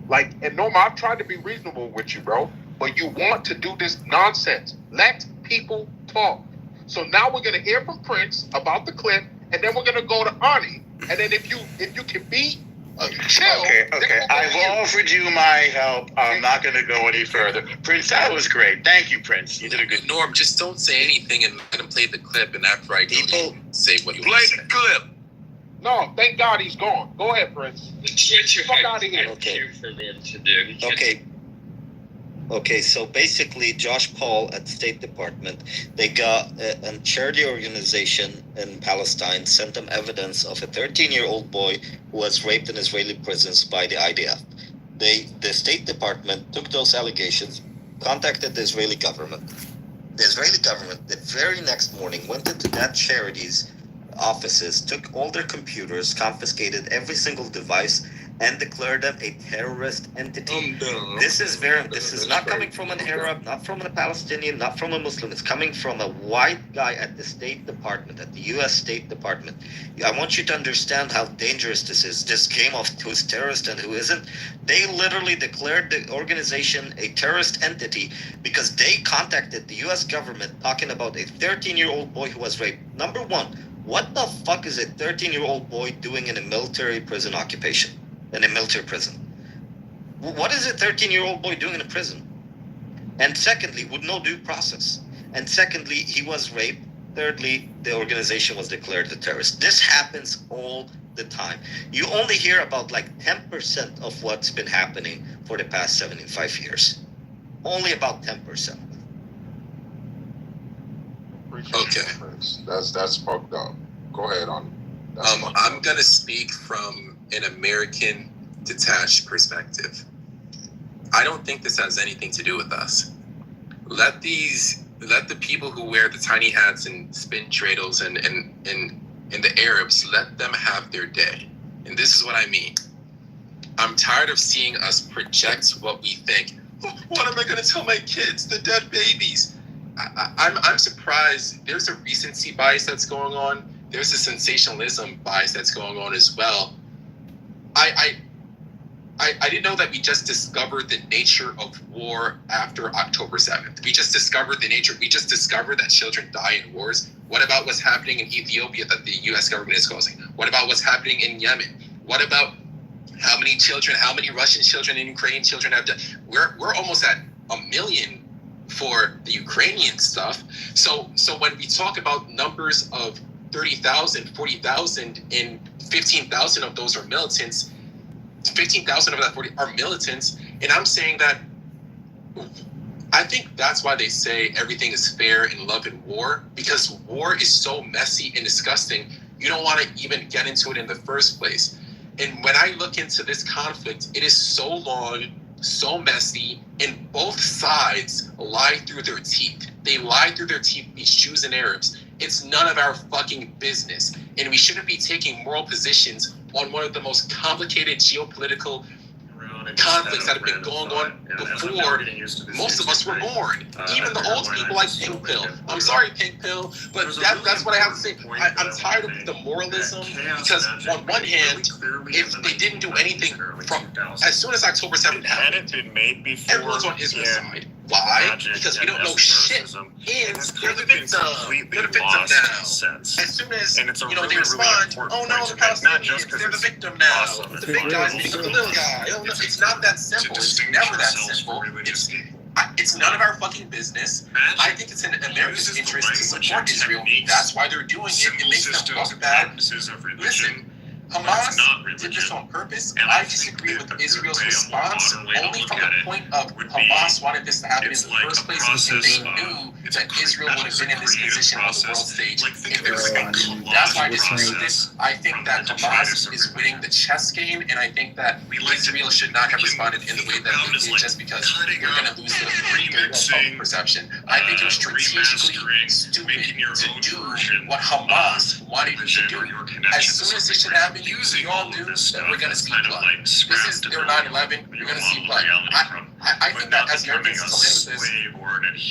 Like, and Norma, I've tried to be reasonable with you, bro. But you want to do this nonsense. Let people talk. So now we're going to hear from Prince about the clip, and then we're going to go to Arnie. And then if you can be chill. Okay. I've offered you my help. I'm not going to go any further. Prince, that was great. Thank you, Prince. You did a good. Norm, just don't say anything and let him play the clip. And after I go, say what you play want to say. the clip. No, thank God he's gone. Go ahead, Prince. Fuck out of here. Okay, so basically, Josh Paul at the State Department, they got a charity organization in Palestine, sent them evidence of a 13-year-old boy who was raped in Israeli prisons by the IDF. The State Department took those allegations, contacted the Israeli government. The Israeli government, the very next morning, went into that charity's offices, took all their computers, confiscated every single device, and declared them a terrorist entity. This is not coming from an Arab, not from a Palestinian, not from a Muslim. It's coming from a white guy at the State Department, at the U.S. State Department. I want you to understand how dangerous this is, this game of who's terrorist and who isn't. They literally declared the organization a terrorist entity because they contacted the U.S. government talking about a 13-year-old boy who was raped. Number one, what the fuck is a 13-year-old boy doing in a military prison occupation? In a military prison. What is a 13-year-old boy doing in a prison? And secondly, with no due process. And secondly, he was raped. Thirdly, the organization was declared a terrorist. This happens all the time. You only hear about like 10% of what's been happening for the past 75 years. Only about 10%. Okay. That's fucked up. Go ahead on. I'm gonna speak from an American detached perspective. I don't think this has anything to do with us. Let the people who wear the tiny hats and spin dreidels and the Arabs, let them have their day. And this is what I mean. I'm tired of seeing us project what we think. Oh, what am I gonna tell my kids? The dead babies. I'm surprised. There's a recency bias that's going on. There's a sensationalism bias that's going on as well. I didn't know that we just discovered the nature of war after October 7th. We just discovered the nature. We just discovered that children die in wars. What about what's happening in Ethiopia that the U.S. government is causing? What about what's happening in Yemen? What about how many children, how many Russian children and Ukrainian children have died? We're almost at 1 million for the Ukrainian stuff. So when we talk about numbers of 30,000, 40,000, and 15,000 of those are militants. 15,000 of that 40 are militants, and I'm saying that I think that's why they say everything is fair in love and war, because war is so messy and disgusting. You don't want to even get into it in the first place. And when I look into this conflict, it is so long, so messy, and both sides lie through their teeth. They lie through their teeth, these Jews and Arabs. It's none of our fucking business. And we shouldn't be taking moral positions on one of the most complicated geopolitical conflicts that have been going on before most of us were born. Even the old people like Pink Pill. I'm sorry, Pink Pill, but that's what I have to say. I'm tired of the moralism, because on one hand, if they didn't do anything from as soon as October 7th happened, everyone's on Israel's side. Why? Because we don't know shit. And they're the victim. They're the victim now. As soon as they respond, oh no, the Palestinians, they're the victim now. The big guy's beating up the little guy. Oh, no, it's not that simple. It's never that simple. It's none of our fucking business. I think it's in America's interest to support Israel. That's why they're doing it. It makes them look bad. Listen, Hamas did this on purpose. I disagree with Israel's response only from the point of Hamas wanted this to happen in the first place, and they knew that Israel would have been in this position on the world stage if they responded. That's why I disagree with this. I think that Hamas is winning the chess game, and I think that Israel should not have responded in the way that they did just because you're going to lose the public perception. I think it was strategically stupid to do what Hamas wanted to do. As soon as it should happen, we all knew that we're going to see blood. This is their 9/11. We're going to see blood. I think that as Americans,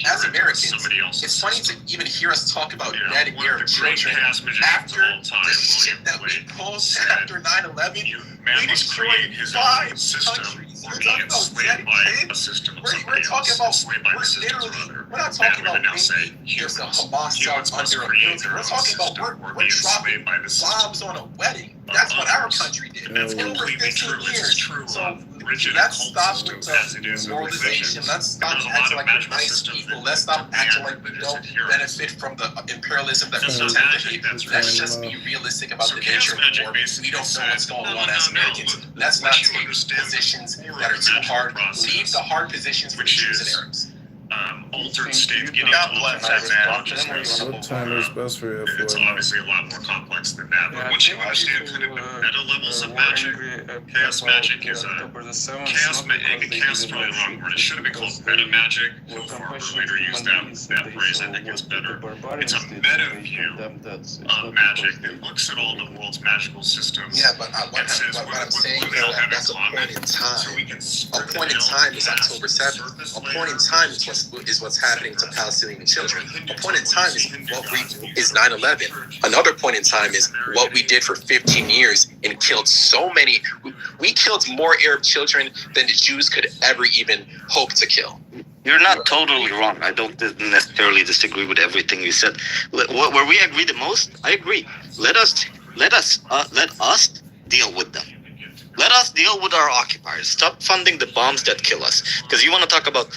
as Americans, it's funny to even hear us talk about dead Arab children after the shit that we pulled after 9/11. We destroyed 5 countries. We're talking about swayed by a system of somebody else, swayed by the systems of other. We're not talking about now say humans. Humans must create their own system or being swayed by the system. Bombs on a wedding. That's what our country did. And that's completely true. It's true of rigid cult systems as it is of religion. Let's stop acting like we're nice people. Let's stop acting like we don't benefit from the imperialism that we magic. Let's just be realistic about the nature of the war. We don't know what's going on as Americans. Let's not take positions that are too hard. Leave the hard positions for Jews and Arabs. Altered state getting what time is best for you? It's obviously a lot more complex than that. But once you understand kind of the meta levels of magic, chaos magic is chaos is probably the wrong word. It should have been called meta magic. Farmer later used that phrase. I think it's better. It's a meta view of magic that looks at all the world's magical systems. Yeah, but what I'm saying is that that's a point in time. A point in time is October 7th. A point in time is what's happening to Palestinian children. A point in time is 9/11. Another point in time is what we did for 15 years and killed so many. We killed more Arab children than the Jews could ever even hope to kill. You're not totally wrong. I don't necessarily disagree with everything you said. Where we agree the most, I agree. Let us deal with them. Let us deal with our occupiers. Stop funding the bombs that kill us. Because you want to talk about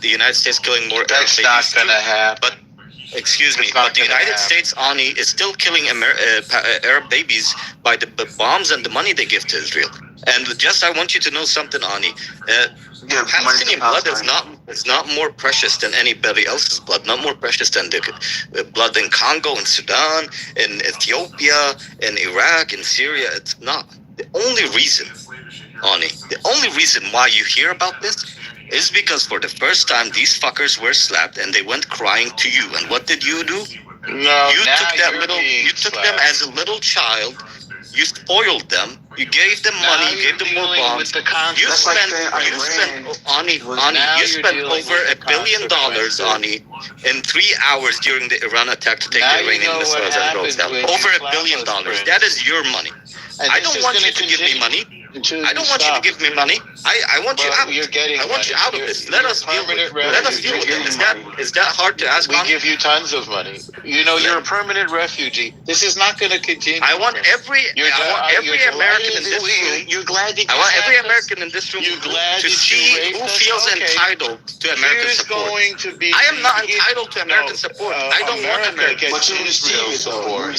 the United States killing more Arab babies. That's not going to happen. But excuse me, but the United States Ani is still killing Arab babies by the bombs and the money they give to Israel. And just I want you to know something, Ani. Palestinian blood is not more precious than anybody else's blood. Not more precious than the blood in Congo, in Sudan, in Ethiopia, in Iraq, in Syria. It's not. The only reason, Ani, the only reason why you hear about this is because for the first time these fuckers were slapped and they went crying to you. And what did you do? No, you took them as a little child. You spoiled them. You gave them money. You gave them more bombs. You spent over $1 billion, Ani, in 3 hours during the Iran attack to take the Iranian missiles and drones down. Over $1 billion. That is your money. I don't want you to give me money. I don't want you to give me money. I want you out. I want you out of this. Let us deal with it. Is that hard to ask? We give you tons of money. You know, you're a permanent refugee. This is not going to continue. I want every American in this room. You're glad that I want every American in this room to see who feels entitled to American support. I am not entitled to American support. I don't want American support.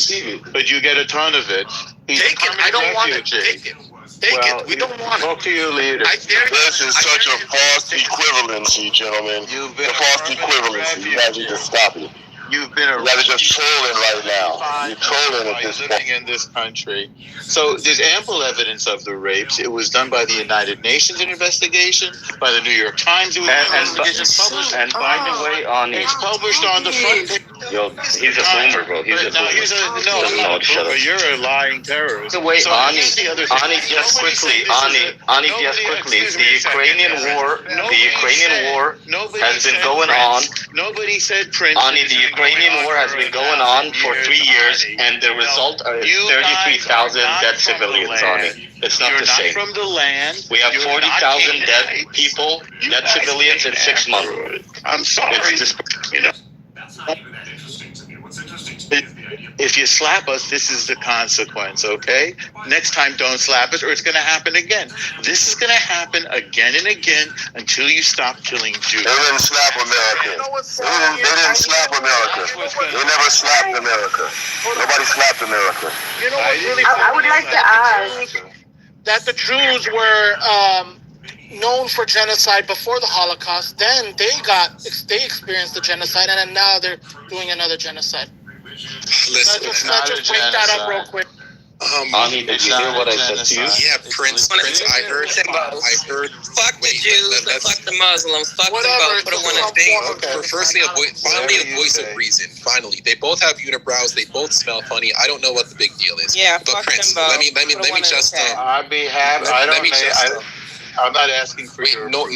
But you get a ton of it. Take it. I don't want it. Take it. Take it. We don't want it. Talk to your leader. This is such a false equivalency, gentlemen. A false equivalency. You guys need to stop it. You've been just trolling right now. You're trolling at this point. In this country. So there's ample evidence of the rapes. It was done by the United Nations investigation, by the New York Times. It was published. And by the way, it's published on the front page. Yo, he's a boomer, bro. He's a boomer. You're a lying terrorist. The way Ani, just quickly. The Ukrainian war has been going on. Nobody said Prince. Ani, the Ukrainian war has been going on for 3 years, and the result is 33,000 dead civilians. Ani, it's not the same. From the land. We have 40,000 dead people, dead civilians in 6 months. I'm sorry. If you slap us, this is the consequence, okay? Next time, don't slap us, or it's going to happen again. This is going to happen again and again until you stop killing Jews. They didn't slap America. They didn't slap America. They never slapped America. Nobody slapped America. You know what's really funny? I would like to ask that the Jews were known for genocide before the Holocaust. Then they experienced the genocide, and then now they're doing another genocide. Listen, let's just break that up real quick. Ani, did you hear what I said to you? Yeah, Prince, I heard. Fuck the Jews, fuck the Muslims, fuck them both. Put one thing. Firstly, finally a voice of reason. Finally, they both have unibrows. They both smell funny. I don't know what the big deal is. Yeah, but fuck Prince, them both. let me just. I'd be happy. I'm not asking for your. Norm,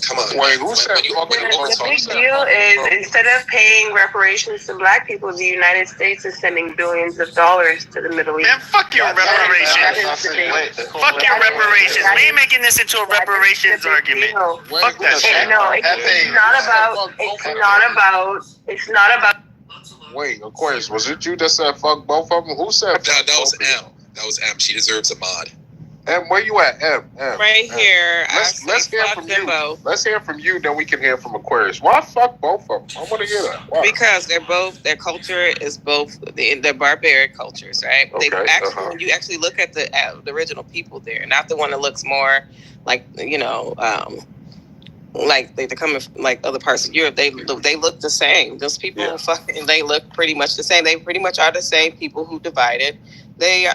come on. Wait, who said The big deal is instead of paying reparations to black people, the United States is sending billions of dollars to the Middle East. Man, fuck your reparations. Fuck your reparations. We ain't making this into a reparations argument. Fuck that shit. No, it's not about. Wait, Aquarius, was it you that said fuck both of them? Who said fuck that was M. That was M. She deserves a mod. M, where you at? M. Right here. Let's hear from you. Both. Let's hear from you, then we can hear from Aquarius. Why fuck both of them? I want to hear that. Why? Because their culture is both they're barbaric cultures, right? Okay, they actually, when you actually look at the original people there, not the one that looks more like like they're coming from like other parts of Europe. They look the same. Those people they look pretty much the same. They pretty much are the same people who divided. They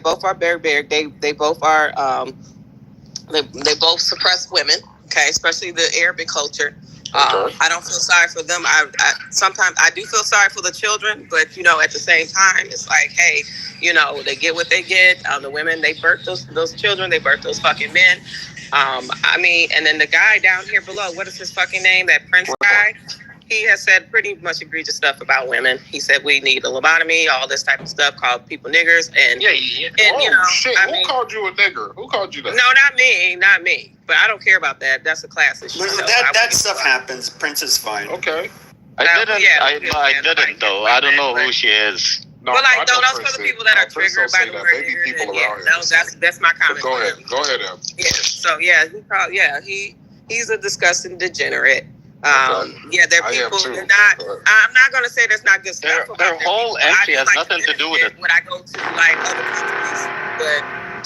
both are barbaric. They both are they both suppress women. Okay, especially the Arabic culture. I don't feel sorry for them. I sometimes I do feel sorry for the children, but at the same time, it's like, hey, they get what they get. The women, they birth those children. They birth those fucking men. And then the guy down here below, what is his fucking name? That Prince guy? He has said pretty much egregious stuff about women. He said we need a lobotomy, all this type of stuff, called people niggers. And shit. Who called you a nigger? Who called you that? No, not me. But I don't care about that. That's a class issue. That stuff happens. Prince is fine. Okay. I didn't though. I don't know who she is. No, those for the people that are triggered by the word nigger. That's my comment. Go ahead, Em. Yeah. So he's a disgusting degenerate. They're people. They're not. I'm not gonna say there's not good stuff. Their whole entry has nothing to do with it. When I go to like other countries,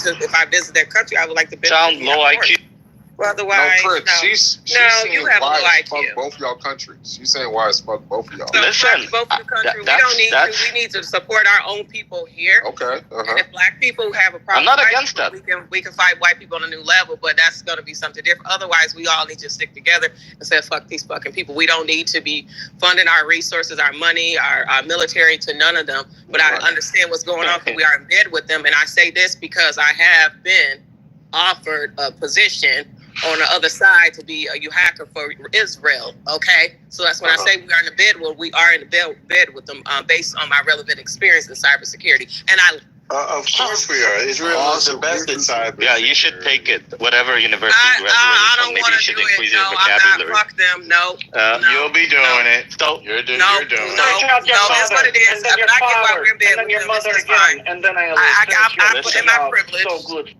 but if I visit their country, I would like to visit. Sound low IQ. Well, otherwise, she's you have why no fuck IQ. both y'all countries. She's saying why is fuck both of y'all. Listen, both the country. We don't need to. We need to support our own people here. Okay. And if black people have a problem, I'm not against that. We can fight white people on a new level, but that's going to be something different. Otherwise, we all need to stick together and say fuck these fucking people. We don't need to be funding our resources, our money, our military to none of them. But I understand what's going on because we are in bed with them. And I say this because I have been offered a position on the other side to be a hacker for Israel. Okay, so that's when I say we are in the bed. Well, we are in the bed with them based on my relevant experience in cybersecurity. And of course we are. Israel is the best in cyber. Yeah, you should take it. Whatever university graduate from, maybe you should increase your vocabulary. Fuck them. No. You'll be doing it. So you're doing it. That's what it is. But I get why we're in bed with them. It's fine. And then I put in my privilege. So good.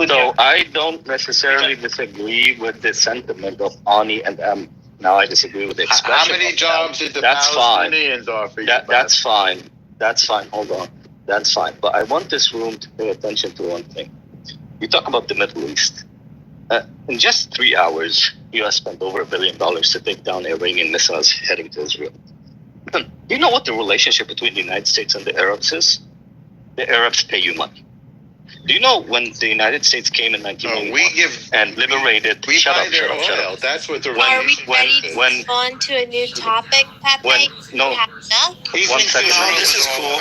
So I don't necessarily disagree with the sentiment of Ani and M. Now I disagree with the expression. How many jobs did the Palestinians offer you? That's fine. That's fine. Hold on. That's fine. But I want this room to pay attention to one thing. You talk about the Middle East. In just 3 hours, U.S. spent over $1 billion to take down Iranian missiles heading to Israel. Do you know what the relationship between the United States and the Arabs is? The Arabs pay you money. Do you know when the United States came in 1991 and liberated? Shut up. That's what the Are we ready to move on to a new topic, Pepe? No. One second. This is cool.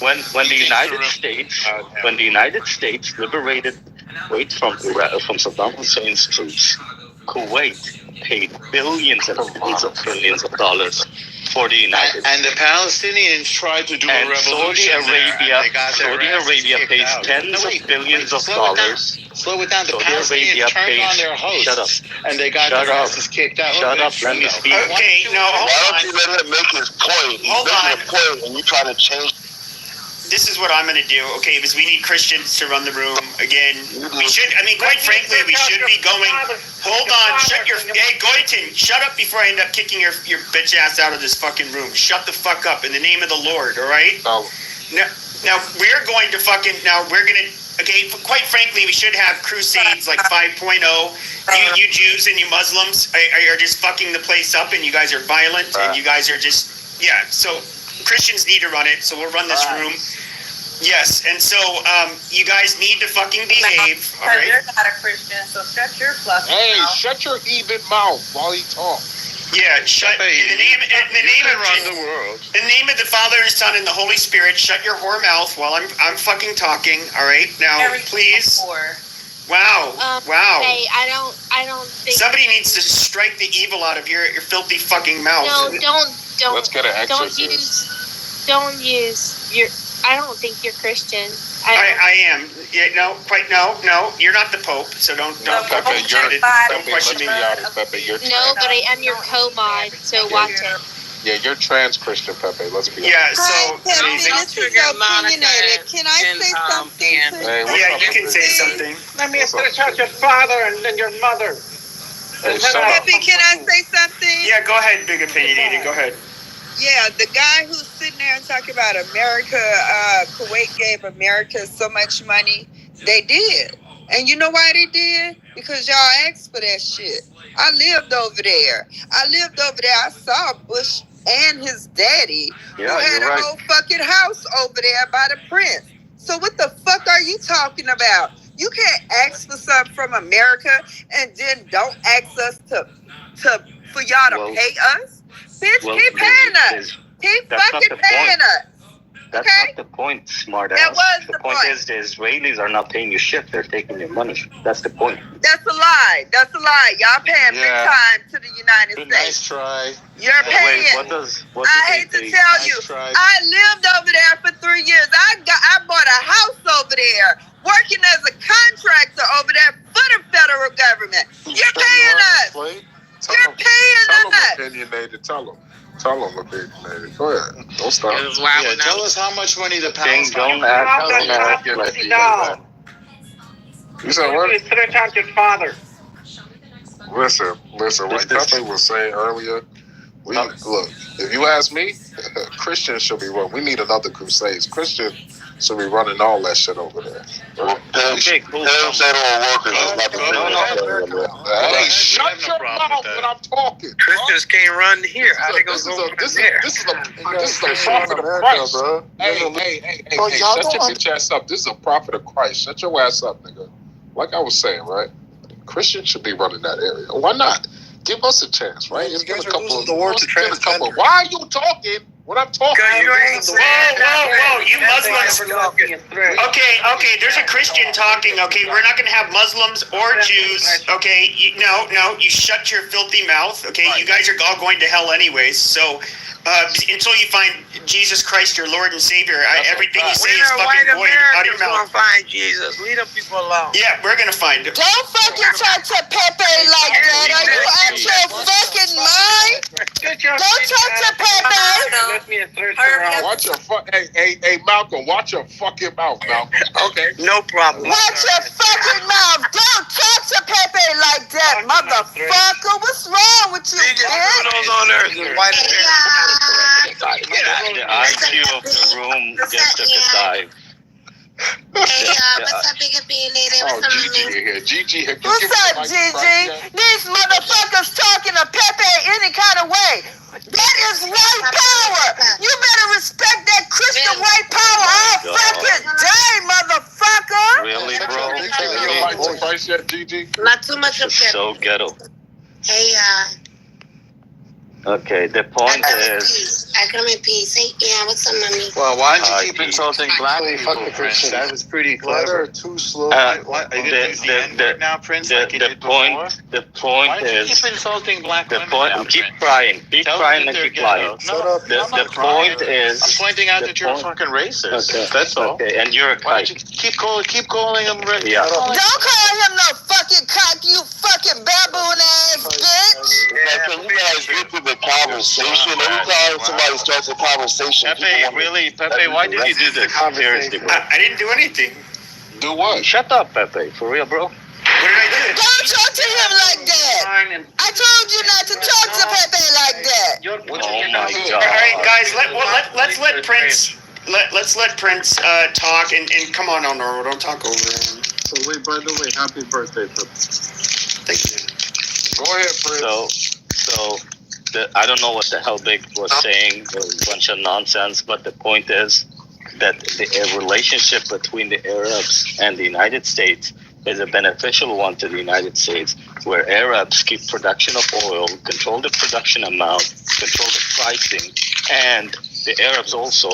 When the United States liberated Kuwait from Saddam Hussein's troops, Kuwait paid billions and billions of dollars for the United States. And the Palestinians tried to do a revolution. Saudi Arabia pays tens of billions of dollars. Slow it down. The Palestinians turned on their hosts. Shut up. And they got their asses kicked out. Shut up. Let me speak. Okay, no, hold on. Why don't you let him make his point? He's making a point and you try to change. This is what I'm going to do, okay, because we need Christians to run the room. Again, we should, quite frankly, we should be going, hold on, hey, Goyton, shut up before I end up kicking your bitch ass out of this fucking room. Shut the fuck up in the name of the Lord, all right? Now we're going to okay, quite frankly, we should have crusades like 5.0. You Jews and you Muslims are just fucking the place up and you guys are violent and you guys are just, so Christians need to run it, so we'll run this room. Yes, and so you guys need to fucking behave, all right? You're not a Christian, so shut your fluffy mouth. Hey, shut your heathen mouth while he talks. Yeah, shut in the name run the world. In the name of the Father, the Son, and the Holy Spirit. Shut your whore mouth while I'm fucking talking. All right, now please. Wow, wow. Hey, I don't think Somebody needs to strike the evil out of your filthy fucking mouth. No, don't. Let's get an exorcist. Don't use your. I don't think you're Christian. I am. Yeah, no, you're not the Pope, so don't Pepe, don't question me. Pepe, you're No, but I am your co-mod, so watch it. Yeah, you're trans Christian, Pepe. Let's be honest. Hi, Pepe, this is opinionated. Can I say something? Yeah, you can say something. Let me stretch out your father and then your mother. Pepe, can I say something? Yeah, go ahead, big opinionated. Go ahead. Yeah, the guy who's sitting there and talking about America, Kuwait gave America so much money. They did. And you know why they did? Because y'all asked for that shit. I lived over there. I saw Bush and his daddy who had a whole fucking house over there by the prince. So what the fuck are you talking about? You can't ask for something from America and then don't ask us for y'all to pay us. Bitch, keep paying us. Keep fucking paying us. That's not the point, smart ass. That was the point. Is the Israelis are not paying you shit. They're taking your money. That's the point. That's a lie. Y'all paying big time to the United States. Nice try. You're paying. Wait, what I hate to tell you. I lived over there for 3 years. I bought a house over there, working as a contractor over there for the federal government. You're paying us. You're paying us. Opinionated. Tell them opinionated. Go ahead. Don't stop. Yeah, tell us how much money the Palestinians. Don't act like you said what? Stretch out your father. Listen. Like Pepe was saying earlier, look. If you ask me, Christians should be running. We need another crusade. Christians should be running all that shit over there. Right? Okay, cool. Hey, shut your mouth when I'm talking. Christians can't run here. How they gonna go there? This is a prophet of Christ, bro. Hey, shut your bitch ass up. This is a prophet of Christ. Shut your ass up, nigga. Like I was saying, right? Christians should be running that area. Why not? Give us a chance, right? Let's get a couple. Why are you talking when I'm talking? Whoa, you Muslims. Okay, there's a Christian talking. Okay, we're not going to have Muslims or Jews. Okay, no, you shut your filthy mouth. Okay, you guys are all going to hell anyways. So until you find Jesus Christ, your Lord and Savior, everything you say is fucking void out of your mouth. We're find Jesus. Leave the people alone. Yeah, we're going to find him. Don't fucking talk to Pepe like that. Are you out your fucking mind? Don't talk to Pepe. Watch your hey, Malcolm. Watch your fucking mouth, Malcolm. Okay, no problem. Watch your fucking mouth. Don't talk to Pepe like that, motherfucker. What's wrong with you, man? On earth is white The IQ of the room just took a dive. What's up, big opinionated? What's up, Gigi here. What's up, Gigi? These motherfuckers talking to Pepe any kind of way. That is white power. You better respect that Christian white power all fucking day, motherfucker. Really, bro? Your price yet, Gigi? Not too much of This is so ghetto. Hey, Okay, the point is... I come in peace. Hey, what's up, mommy? Well, why don't you keep insulting black people, Prince? That was pretty clever. Too slow. Are you going to use the N-word now, Prince, like you did before? The point Why don't you is... keep insulting black women now, keep crying. Keep crying and keep lying. The point is... I'm pointing out that you're a fucking racist. Okay. That's all. Okay, and you're a Why don't kike. you keep calling him racist? Yeah. Don't call him no fucking cock, you fucking baboon ass bitch. Can you guys get to the conversation? Every time somebody starts a conversation, Pepe, why did you do this? Seriously, bro. I didn't do anything. Do what? Shut up, Pepe. For real, bro. What did I do? Don't talk to him like that. I told you not to talk to Pepe like that. Oh my God. All right, guys. Let's let Prince. Let's let Prince talk and come on, Norma. Don't talk over him. So wait, by the way, happy birthday, Pepe. Thank you. Go ahead, Prince. So I don't know what the hell Big was saying, a bunch of nonsense, but the point is that the relationship between the Arabs and the United States is a beneficial one to the United States, where Arabs keep production of oil, control the production amount, control the pricing, and the Arabs also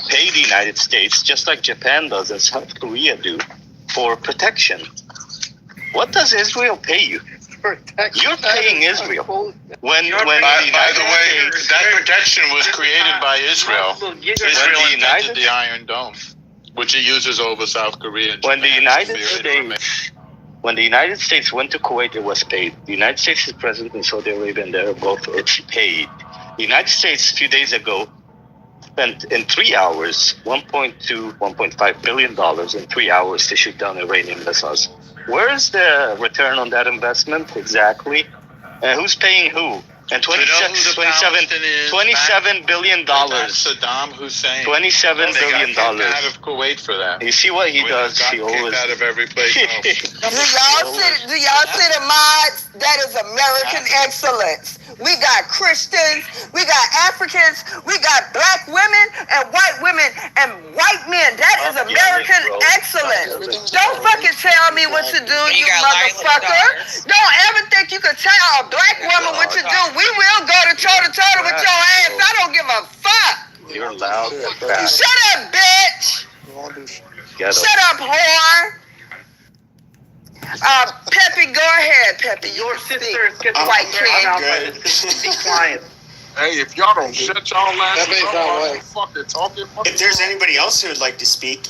pay the United States, just like Japan does and South Korea do, for protection. What does Israel pay you? You're paying Israel. By the way, that protection was created by Israel. Israel invented the Iron Dome, which it uses over South Korea and Japan. When the United States went to Kuwait, it was paid. The United States' president and Saudi Arabia, and they're both, it's paid. The United States, a few days ago, spent in 3 hours $1.5 billion in 3 hours to shoot down Iranian missiles. Where is the return on that investment exactly? Who's paying who? And $27 billion. Saddam Hussein. $27 billion. Out of Kuwait for that. You see what he does? He always out of every place else. Do y'all see the mods? That is American excellence. We got Christians, we got Africans, we got black women and white women and white men. That is American excellence. Don't fucking tell me what to do, you motherfucker. Don't ever think you can tell a black woman what to do. We will go to toe with your ass. I don't give a fuck. You're loud. Shut up, bitch. Shut up, whore. Peppy, go ahead, Peppy. Your sister is white kid. Be quiet. Hey, if y'all don't shut y'all ass up, fucking talking. If there's anybody else who would like to speak,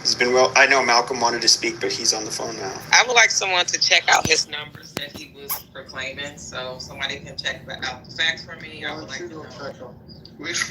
he's been well. I know Malcolm wanted to speak, but he's on the phone now. I would like someone to check out his numbers that he was proclaiming, so somebody can check out the facts for me. I would like to know. Which facts?